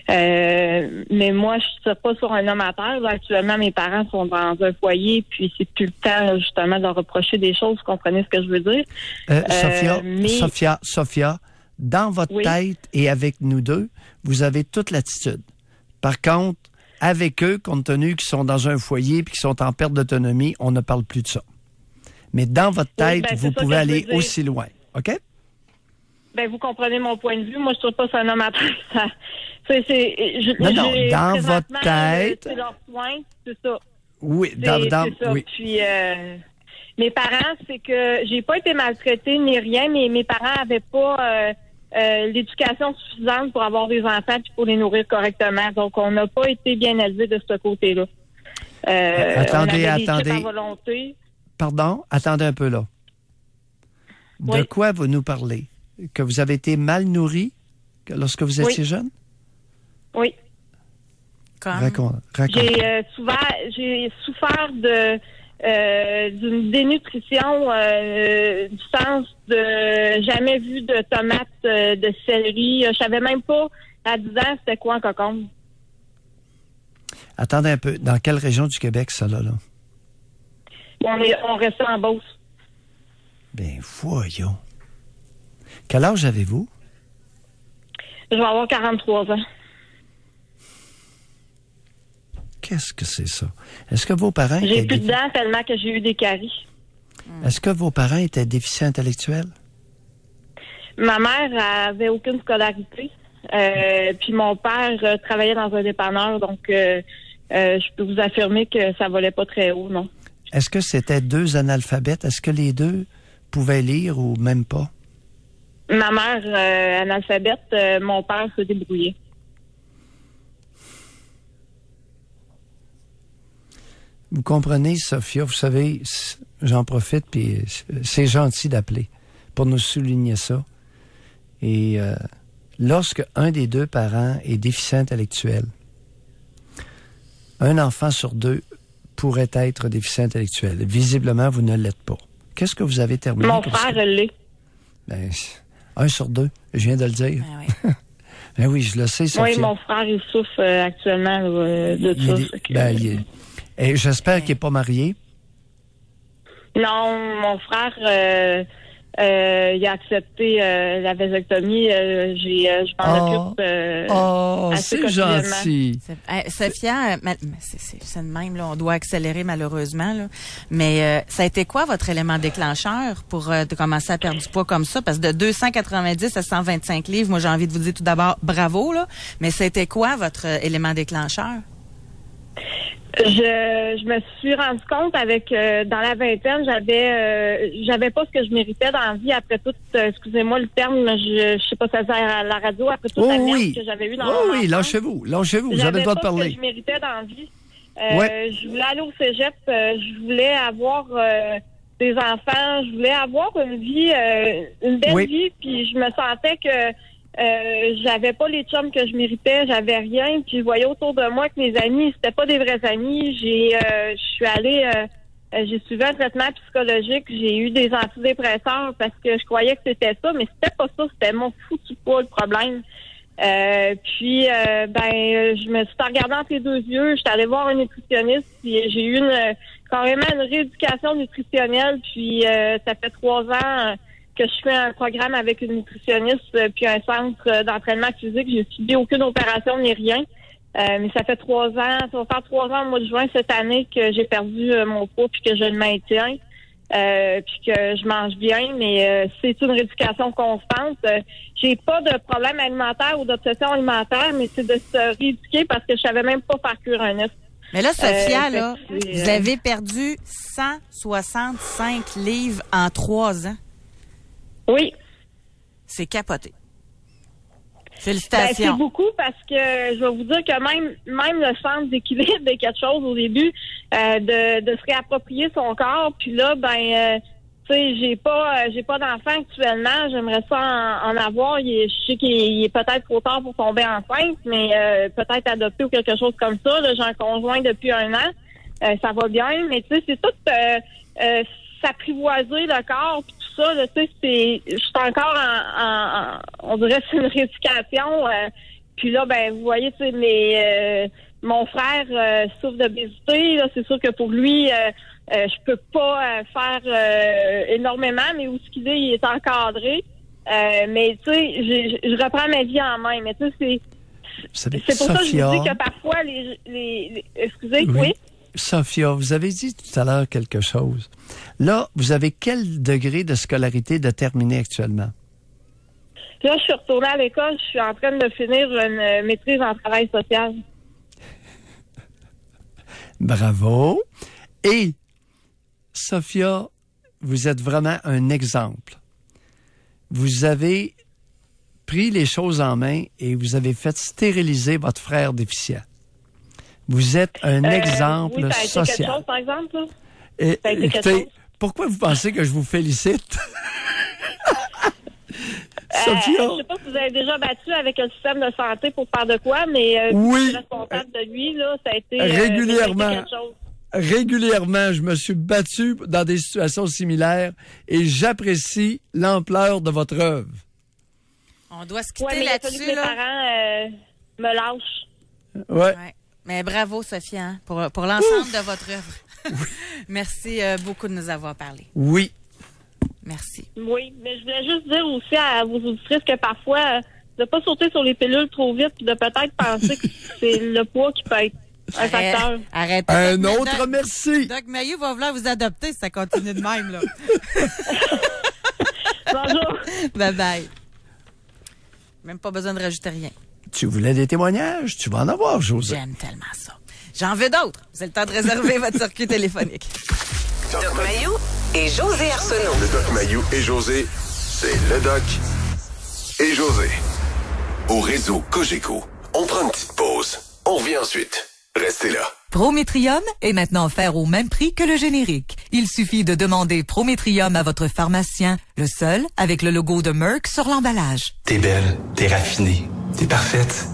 Mais moi, je ne suis pas sur un homme à terre. Là, actuellement, mes parents sont dans un foyer, puis c'est plus le temps, justement, de leur reprocher des choses. Vous comprenez ce que je veux dire? Sophia, dans votre tête et avec nous deux, vous avez toute l'attitude. Par contre, avec eux, compte tenu qu'ils sont dans un foyer puis qu'ils sont en perte d'autonomie, on ne parle plus de ça. Mais dans votre tête, vous pouvez aller aussi loin. OK? Vous comprenez mon point de vue. Moi, je ne trouve pas ça un homme à terre. Non, dans votre tête. C'est leur soin, c'est ça. Oui, c'est ça. Oui. Puis, mes parents, c'est que j'ai pas été maltraitée ni rien, mais mes parents avaient pas l'éducation suffisante pour avoir des enfants et pour les nourrir correctement. Donc, on n'a pas été bien élevés de ce côté-là. Attendez. À volonté. Pardon? Attendez un peu là. De quoi vous nous parlez? Que vous avez été mal nourri lorsque vous étiez jeune? Oui. Raconte. J'ai souffert d'une dénutrition du sens de jamais vu de tomates, de céleri. Je savais même pas à 10 ans c'était quoi un cocombe. Attendez un peu. Dans quelle région du Québec, ça, là? On restait en Beauce. Ben, voyons. Quel âge avez-vous? Je vais avoir 43 ans. Qu'est-ce que c'est ça? Est-ce que vos parents... J'ai plus de dents tellement que j'ai eu des caries. Est-ce que vos parents étaient déficients intellectuels? Ma mère avait aucune scolarité. Puis mon père travaillait dans un dépanneur. Donc, je peux vous affirmer que ça volait pas très haut, non. Est-ce que c'était deux analphabètes? Est-ce que les deux pouvaient lire ou même pas? Ma mère, analphabète, mon père se débrouillait. Vous comprenez, Sophia, vous savez, j'en profite, puis c'est gentil d'appeler pour nous souligner ça. Et lorsque un des deux parents est déficient intellectuel, un enfant sur deux pourrait être déficient intellectuel. Visiblement, vous ne l'êtes pas. Qu'est-ce que vous avez terminé? Mon frère l'est. Ben, 1 sur 2, je viens de le dire. Ben oui, ben oui, je le sais, Sophia. Oui, mon frère, il souffre actuellement de ça. Et j'espère qu'il n'est pas marié. Non, mon frère, il a accepté la vasectomie. Je m'en occupe assez c'est gentil. Sophia, c'est le même, là, on doit accélérer malheureusement. Là. Mais ça a été quoi votre élément déclencheur pour de commencer à perdre du poids comme ça? Parce que de 290 à 125 livres, moi j'ai envie de vous dire tout d'abord bravo, là. Mais c'était quoi votre élément déclencheur? Je me suis rendu compte avec dans la vingtaine, j'avais pas ce que je méritais dans la vie après tout, excusez-moi le terme, je sais pas si ça sert à la radio, après toute la merde que j'avais eu dans mon enfance. lâchez-vous, vous avez le droit de parler. J'avais pas ce que je méritais dans la vie. Je voulais aller au cégep, je voulais avoir des enfants, je voulais avoir une vie, une belle vie, puis je me sentais que j'avais pas les chums que je méritais, j'avais rien, puis je voyais autour de moi que mes amis, c'était pas des vrais amis. Je suis allée, j'ai suivi un traitement psychologique, j'ai eu des antidépresseurs parce que je croyais que c'était ça, mais c'était pas ça, c'était mon foutu poids le problème. Je me suis regardée entre les deux yeux, j'étais allée voir un nutritionniste, puis j'ai eu carrément une rééducation nutritionnelle, puis ça fait 3 ans que je fais un programme avec une nutritionniste puis un centre d'entraînement physique. J'ai subi aucune opération ni rien. Mais ça fait 3 ans, ça va faire 3 ans au mois de juin cette année que j'ai perdu mon poids puis que je le maintiens. Puis que je mange bien, mais c'est une rééducation constante. J'ai pas de problème alimentaire ou d'obsession alimentaire, mais c'est de se rééduquer parce que je savais même pas faire cuire un œuf. Mais là, Sophia, là, vous avez perdu 165 livres en 3 ans. Oui. C'est capoté. Félicitations. Ben, c'est beaucoup parce que je vais vous dire que même le sens d'équilibre de quelque chose au début, de se réapproprier son corps, puis là, tu sais, j'ai pas d'enfant actuellement, j'aimerais ça en avoir. Je sais qu'il est peut-être trop tard pour tomber enceinte, mais peut-être adopter ou quelque chose comme ça. Là, j'ai un conjoint depuis 1 an, ça va bien, mais tu sais, c'est tout s'apprivoiser le corps puis tout ça. Tu sais, je suis encore on dirait c'est une rééducation. Puis là, ben vous voyez, tu sais, mon frère souffre d'obésité. Là, c'est sûr que pour lui, je peux pas faire énormément, mais où ce qu'il est, il est encadré. Mais tu sais, je reprends ma vie en main. Mais tu sais, c'est pour ça que je vous dis que parfois excusez, oui. Sophia, vous avez dit tout à l'heure quelque chose. Là, vous avez quel degré de scolarité de terminer actuellement? Là, je suis retournée à l'école. Je suis en train de finir une maîtrise en travail social. Bravo. Et, Sophia, vous êtes vraiment un exemple. Vous avez pris les choses en main et vous avez fait stériliser votre frère déficient. Vous êtes un exemple oui, ça a été social. quelque chose, par exemple, là? Ça a été quelque chose. Pourquoi vous pensez que je vous félicite? Sophia? Je sais pas si vous avez déjà battu avec un système de santé pour faire de quoi, mais oui. Je suis responsable de lui, là, ça a été régulièrement. quelque chose. Régulièrement, je me suis battu dans des situations similaires et j'apprécie l'ampleur de votre œuvre. On doit se quitter là-dessus. Mes parents me lâchent. Ouais. Mais bravo, Sophia, hein, pour l'ensemble de votre œuvre. Oui. Merci beaucoup de nous avoir parlé. Oui. Merci. Oui, mais je voulais juste dire aussi à vos auditrices que parfois, de ne pas sauter sur les pilules trop vite et de peut-être penser que c'est le poids qui peut être un facteur. Arrêtez. Un autre merci. Doc Mayou va vouloir vous adopter si ça continue de même, là. Bonjour. Bye-bye. Même pas besoin de rajouter rien. Tu voulais des témoignages? Tu vas en avoir, José. J'aime tellement ça. J'en veux d'autres. Vous avez le temps de réserver votre circuit téléphonique. Doc Mayou et José Arsenault. Le Doc Mayou et José, c'est le Doc et José. Au réseau Cogeco, on prend une petite pause. On revient ensuite. Restez là. Prométrium est maintenant offert au même prix que le générique. Il suffit de demander Prométrium à votre pharmacien, le seul avec le logo de Merck sur l'emballage. T'es belle, t'es raffinée, t'es parfaite.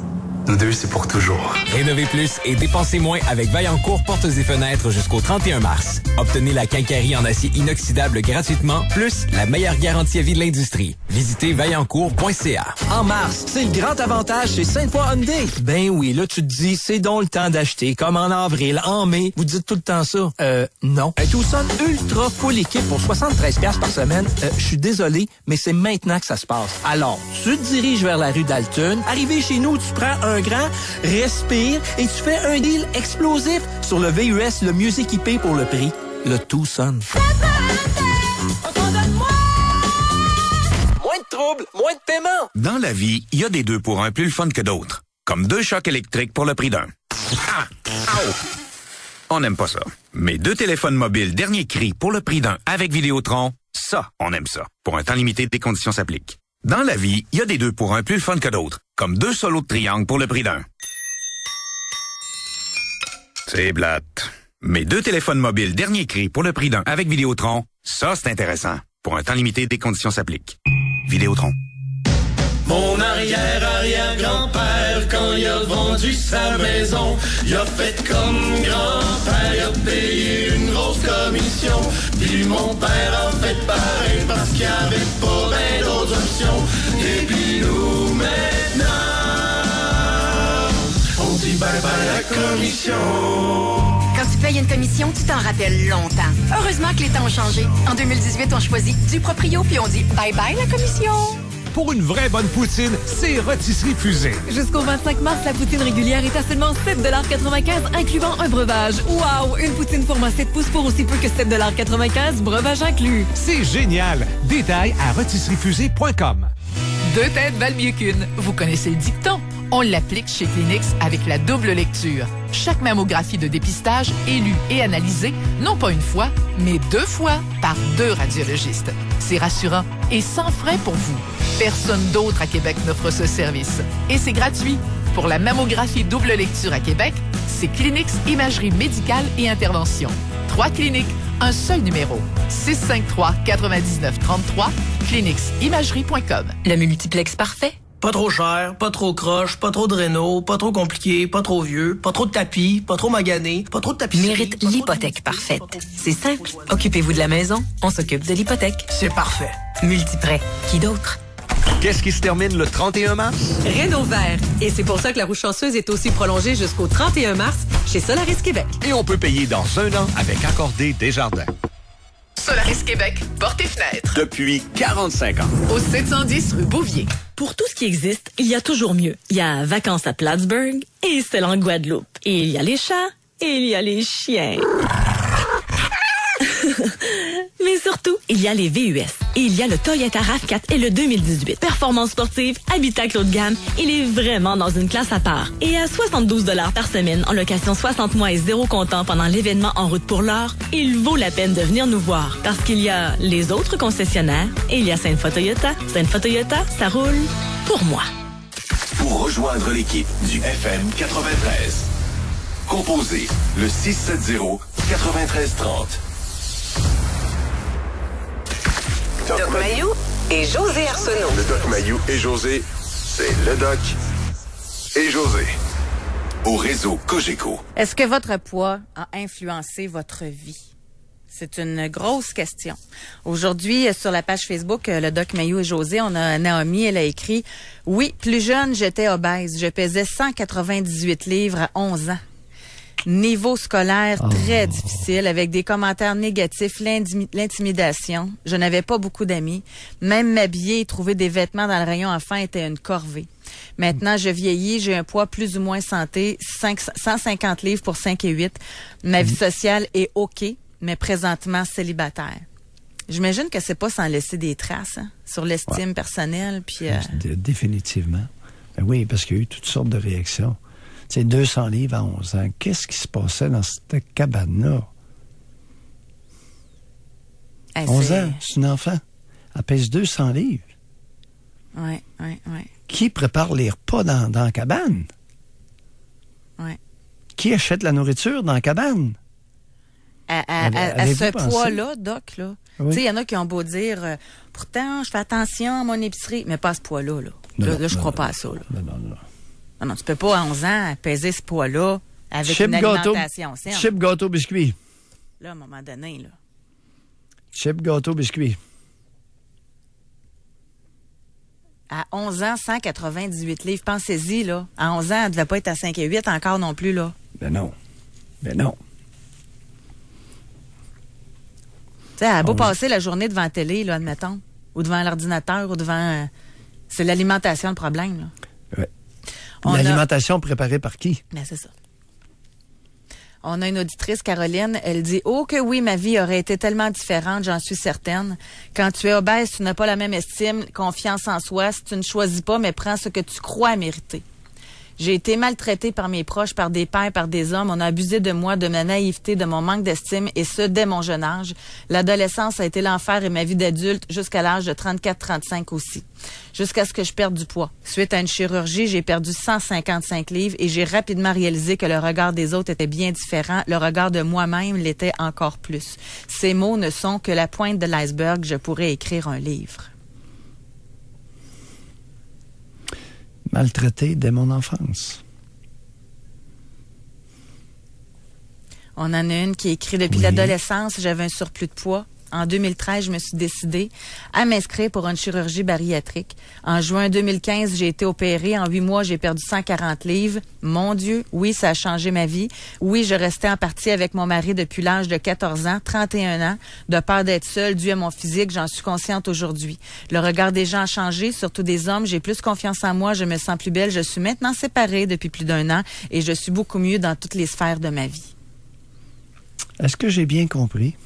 Nous deux, c'est pour toujours. Rénovez plus et dépensez moins avec Vaillancourt Portes et Fenêtres jusqu'au 31 mars. Obtenez la quincaillerie en acier inoxydable gratuitement, plus la meilleure garantie à vie de l'industrie. Visitez vaillancourt.ca. En mars, c'est le grand avantage chez Sainte-Foy Hyundai. Ben oui, là, tu te dis, c'est donc le temps d'acheter, comme en avril, en mai. Vous dites tout le temps ça. Non. Un Tucson Ultra Full Équipe pour 73$ par semaine. Je suis désolé, mais c'est maintenant que ça se passe. Alors, tu te diriges vers la rue Dalton. Arrivé chez nous, tu prends un grand, respire et tu fais un deal explosif sur le VUS le mieux équipé pour le prix, le Tucson. Moins de troubles, moins de paiement. Dans la vie, il y a des 2 pour 1 plus le fun que d'autres. Comme 2 chocs électriques pour le prix d'un. Ah! Au! On n'aime pas ça. Mais 2 téléphones mobiles dernier cri pour le prix d'un avec Vidéotron, ça, on aime ça. Pour un temps limité, des conditions s'appliquent. Dans la vie, il y a des 2 pour 1 plus le fun que d'autres. Comme 2 solos de triangle pour le prix d'un. C'est plate. Mais 2 téléphones mobiles dernier cri pour le prix d'un avec Vidéotron, ça c'est intéressant. Pour un temps limité, des conditions s'appliquent. Vidéotron. Mon arrière-arrière-grand-père, quand il a vendu sa maison, il a fait comme grand-père, il a payé une grosse commission. Puis mon père a fait pareil parce qu'il n'y avait pas bien d'autres options. Et puis nous, maintenant, on dit bye-bye à la commission. Quand tu payes une commission, tu t'en rappelles longtemps. Heureusement que les temps ont changé. En 2018, on choisit du proprio puis on dit bye-bye la commission. Pour une vraie bonne poutine, c'est Rôtisserie Fusée. Jusqu'au 25 mars, la poutine régulière est à seulement 7,95 $, incluant un breuvage. Wow! Une poutine format 7 pouces pour aussi peu que 7,95 $, breuvage inclus. C'est génial! Détails à rôtisseriefusée.com. Deux têtes valent mieux qu'une. Vous connaissez le dicton? On l'applique chez Kleenex avec la double lecture. Chaque mammographie de dépistage est lue et analysée, non pas une fois, mais 2 fois par 2 radiologistes. C'est rassurant et sans frais pour vous. Personne d'autre à Québec n'offre ce service. Et c'est gratuit. Pour la mammographie double lecture à Québec, c'est Kleenex Imagerie médicale et intervention. 3 cliniques, un seul numéro. 653-9933, kleeneximagerie.com. Le multiplex parfait. Pas trop cher, pas trop croche, pas trop de réno, pas trop compliqué, pas trop vieux, pas trop de tapis, pas trop magané, pas trop de tapisserie. Mérite l'hypothèque parfaite. C'est simple. Occupez-vous de la maison, on s'occupe de l'hypothèque. C'est parfait. Multiprêt. Qui d'autre? Qu'est-ce qui se termine le 31 mars? Rénov'Vert. Et c'est pour ça que la roue chanceuse est aussi prolongée jusqu'au 31 mars chez Solaris Québec. Et on peut payer dans 1 an avec Accordé Desjardins. Solaris Québec, portes et fenêtres. Depuis 45 ans. Au 710 rue Bouvier. Pour tout ce qui existe, il y a toujours mieux. Il y a Vacances à Plattsburgh et celle en Guadeloupe. Et il y a les chats et il y a les chiens. Mais surtout, il y a les VUS. Et il y a le Toyota RAV4 et le 2018. Performance sportive, habitacle haut de gamme, il est vraiment dans une classe à part. Et à 72 $ par semaine, en location 60 mois et 0 comptant pendant l'événement En route pour l'or, il vaut la peine de venir nous voir. Parce qu'il y a les autres concessionnaires et il y a Sainte-Foy Toyota. Sainte-Foy Toyota, ça roule pour moi. Pour rejoindre l'équipe du FM 93, composez le 670-9330. Doc Mayou et José Arsenault. Le Doc Mayou et José, c'est le Doc et José. Au réseau Cogeco. Est-ce que votre poids a influencé votre vie? C'est une grosse question. Aujourd'hui, sur la page Facebook, le Doc Mayou et José, on a Naomi, elle a écrit « Oui, plus jeune, j'étais obèse. Je pesais 198 livres à 11 ans. Niveau scolaire très difficile, avec des commentaires négatifs, l'intimidation. Je n'avais pas beaucoup d'amis. Même m'habiller et trouver des vêtements dans le rayon enfant était une corvée. Maintenant, je vieillis, j'ai un poids plus ou moins santé, 150 livres pour 5 et 8. Ma vie sociale est OK, mais présentement célibataire. » J'imagine que c'est pas sans laisser des traces sur l'estime personnelle. Puis, Définitivement. Ben oui, parce qu'il y a eu toutes sortes de réactions. Tu sais, 200 livres à 11 ans. Qu'est-ce qui se passait dans cette cabane-là? 11 ans, c'est une enfant. Elle pèse 200 livres. Oui. Qui prépare les repas dans la cabane? Oui. Qui achète la nourriture dans la cabane? À ce poids-là, Doc, là. Oui. Tu sais, il y en a qui ont beau dire pourtant, je fais attention à mon épicerie, mais pas à ce poids-là. Là, je crois pas à ça. Là. Non, tu peux pas à 11 ans peser ce poids-là avec une alimentation saine. Chip, gâteau, biscuit. Là, à un moment donné, là. Chip, gâteau, biscuit. À 11 ans, 198 livres. Pensez-y, là. À 11 ans, elle devait pas être à 5 et 8 encore non plus, là. Ben non. Tu sais, elle a beau passer la journée devant la télé, là, admettons, ou devant l'ordinateur, ou devant... c'est l'alimentation le problème, là. Oui. L'alimentation préparée par qui? Ben, c'est ça. On a une auditrice, Caroline, elle dit « Oh que oui, ma vie aurait été tellement différente, j'en suis certaine. Quand tu es obèse, tu n'as pas la même estime, confiance en soi. Si tu ne choisis pas, mais prends ce que tu crois mériter. J'ai été maltraitée par mes proches, par des pères, par des hommes. On a abusé de moi, de ma naïveté, de mon manque d'estime, et ce, dès mon jeune âge. L'adolescence a été l'enfer et ma vie d'adulte jusqu'à l'âge de 34-35 aussi. Jusqu'à ce que je perde du poids. Suite à une chirurgie, j'ai perdu 155 livres et j'ai rapidement réalisé que le regard des autres était bien différent. Le regard de moi-même l'était encore plus. Ces mots ne sont que la pointe de l'iceberg. Je pourrais écrire un livre. Maltraité dès mon enfance. On en a une qui écrit depuis l'adolescence, j'avais un surplus de poids. En 2013, je me suis décidée à m'inscrire pour une chirurgie bariatrique. En juin 2015, j'ai été opérée. En 8 mois, j'ai perdu 140 livres. Mon Dieu, oui, ça a changé ma vie. Oui, je restais en partie avec mon mari depuis l'âge de 14 ans, 31 ans. De peur d'être seule, dû à mon physique, j'en suis consciente aujourd'hui. Le regard des gens a changé, surtout des hommes. J'ai plus confiance en moi, je me sens plus belle. Je suis maintenant séparée depuis plus d'1 an et je suis beaucoup mieux dans toutes les sphères de ma vie. Est-ce que j'ai bien compris?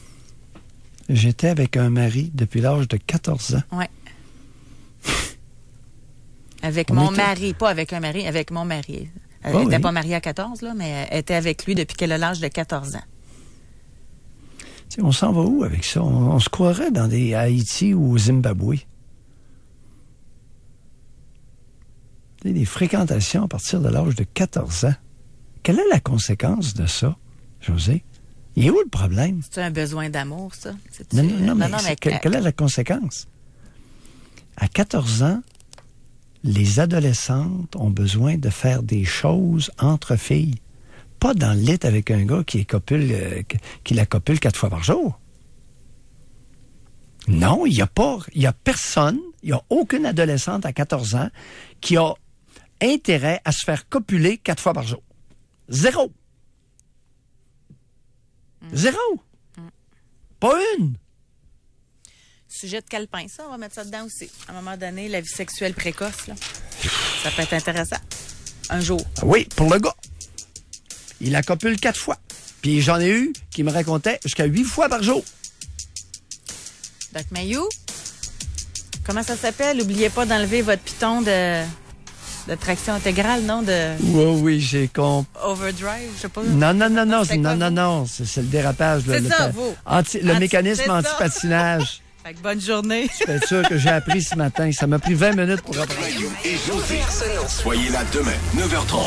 J'étais avec un mari depuis l'âge de 14 ans. Oui. Avec mon mari, pas avec un mari, avec mon mari. Elle n'était pas mariée à 14, là, mais elle était avec lui depuis qu'elle a l'âge de 14 ans. T'sais, on s'en va où avec ça? On se croirait dans des Haïti ou au Zimbabwe. T'sais, des fréquentations à partir de l'âge de 14 ans. Quelle est la conséquence de ça, José? Il est où le problème? C'est un besoin d'amour, ça? Non, mais quelle est la conséquence? À 14 ans, les adolescentes ont besoin de faire des choses entre filles. Pas dans le lit avec un gars qui la copule 4 fois par jour. Non, il y a personne, il n'y a aucune adolescente à 14 ans qui a intérêt à se faire copuler 4 fois par jour. Zéro. Zéro. Pas une. Sujet de calepin, ça, on va mettre ça dedans aussi. À un moment donné, la vie sexuelle précoce, là, ça peut être intéressant. Un jour. Oui, pour le gars. Il la copule 4 fois. Puis j'en ai eu qui me racontaient jusqu'à 8 fois par jour. Doc Mayou, comment ça s'appelle? N'oubliez pas d'enlever votre piton de traction intégrale, non? Oui, j'ai compris. Overdrive, je sais pas. Non, c'est le dérapage. C'est ça, vous. Le mécanisme anti-patinage. Fait que bonne journée. C'est sûr que j'ai appris ce matin. Ça m'a pris 20 minutes pour apprendre. Et José, soyez là demain, 9h30.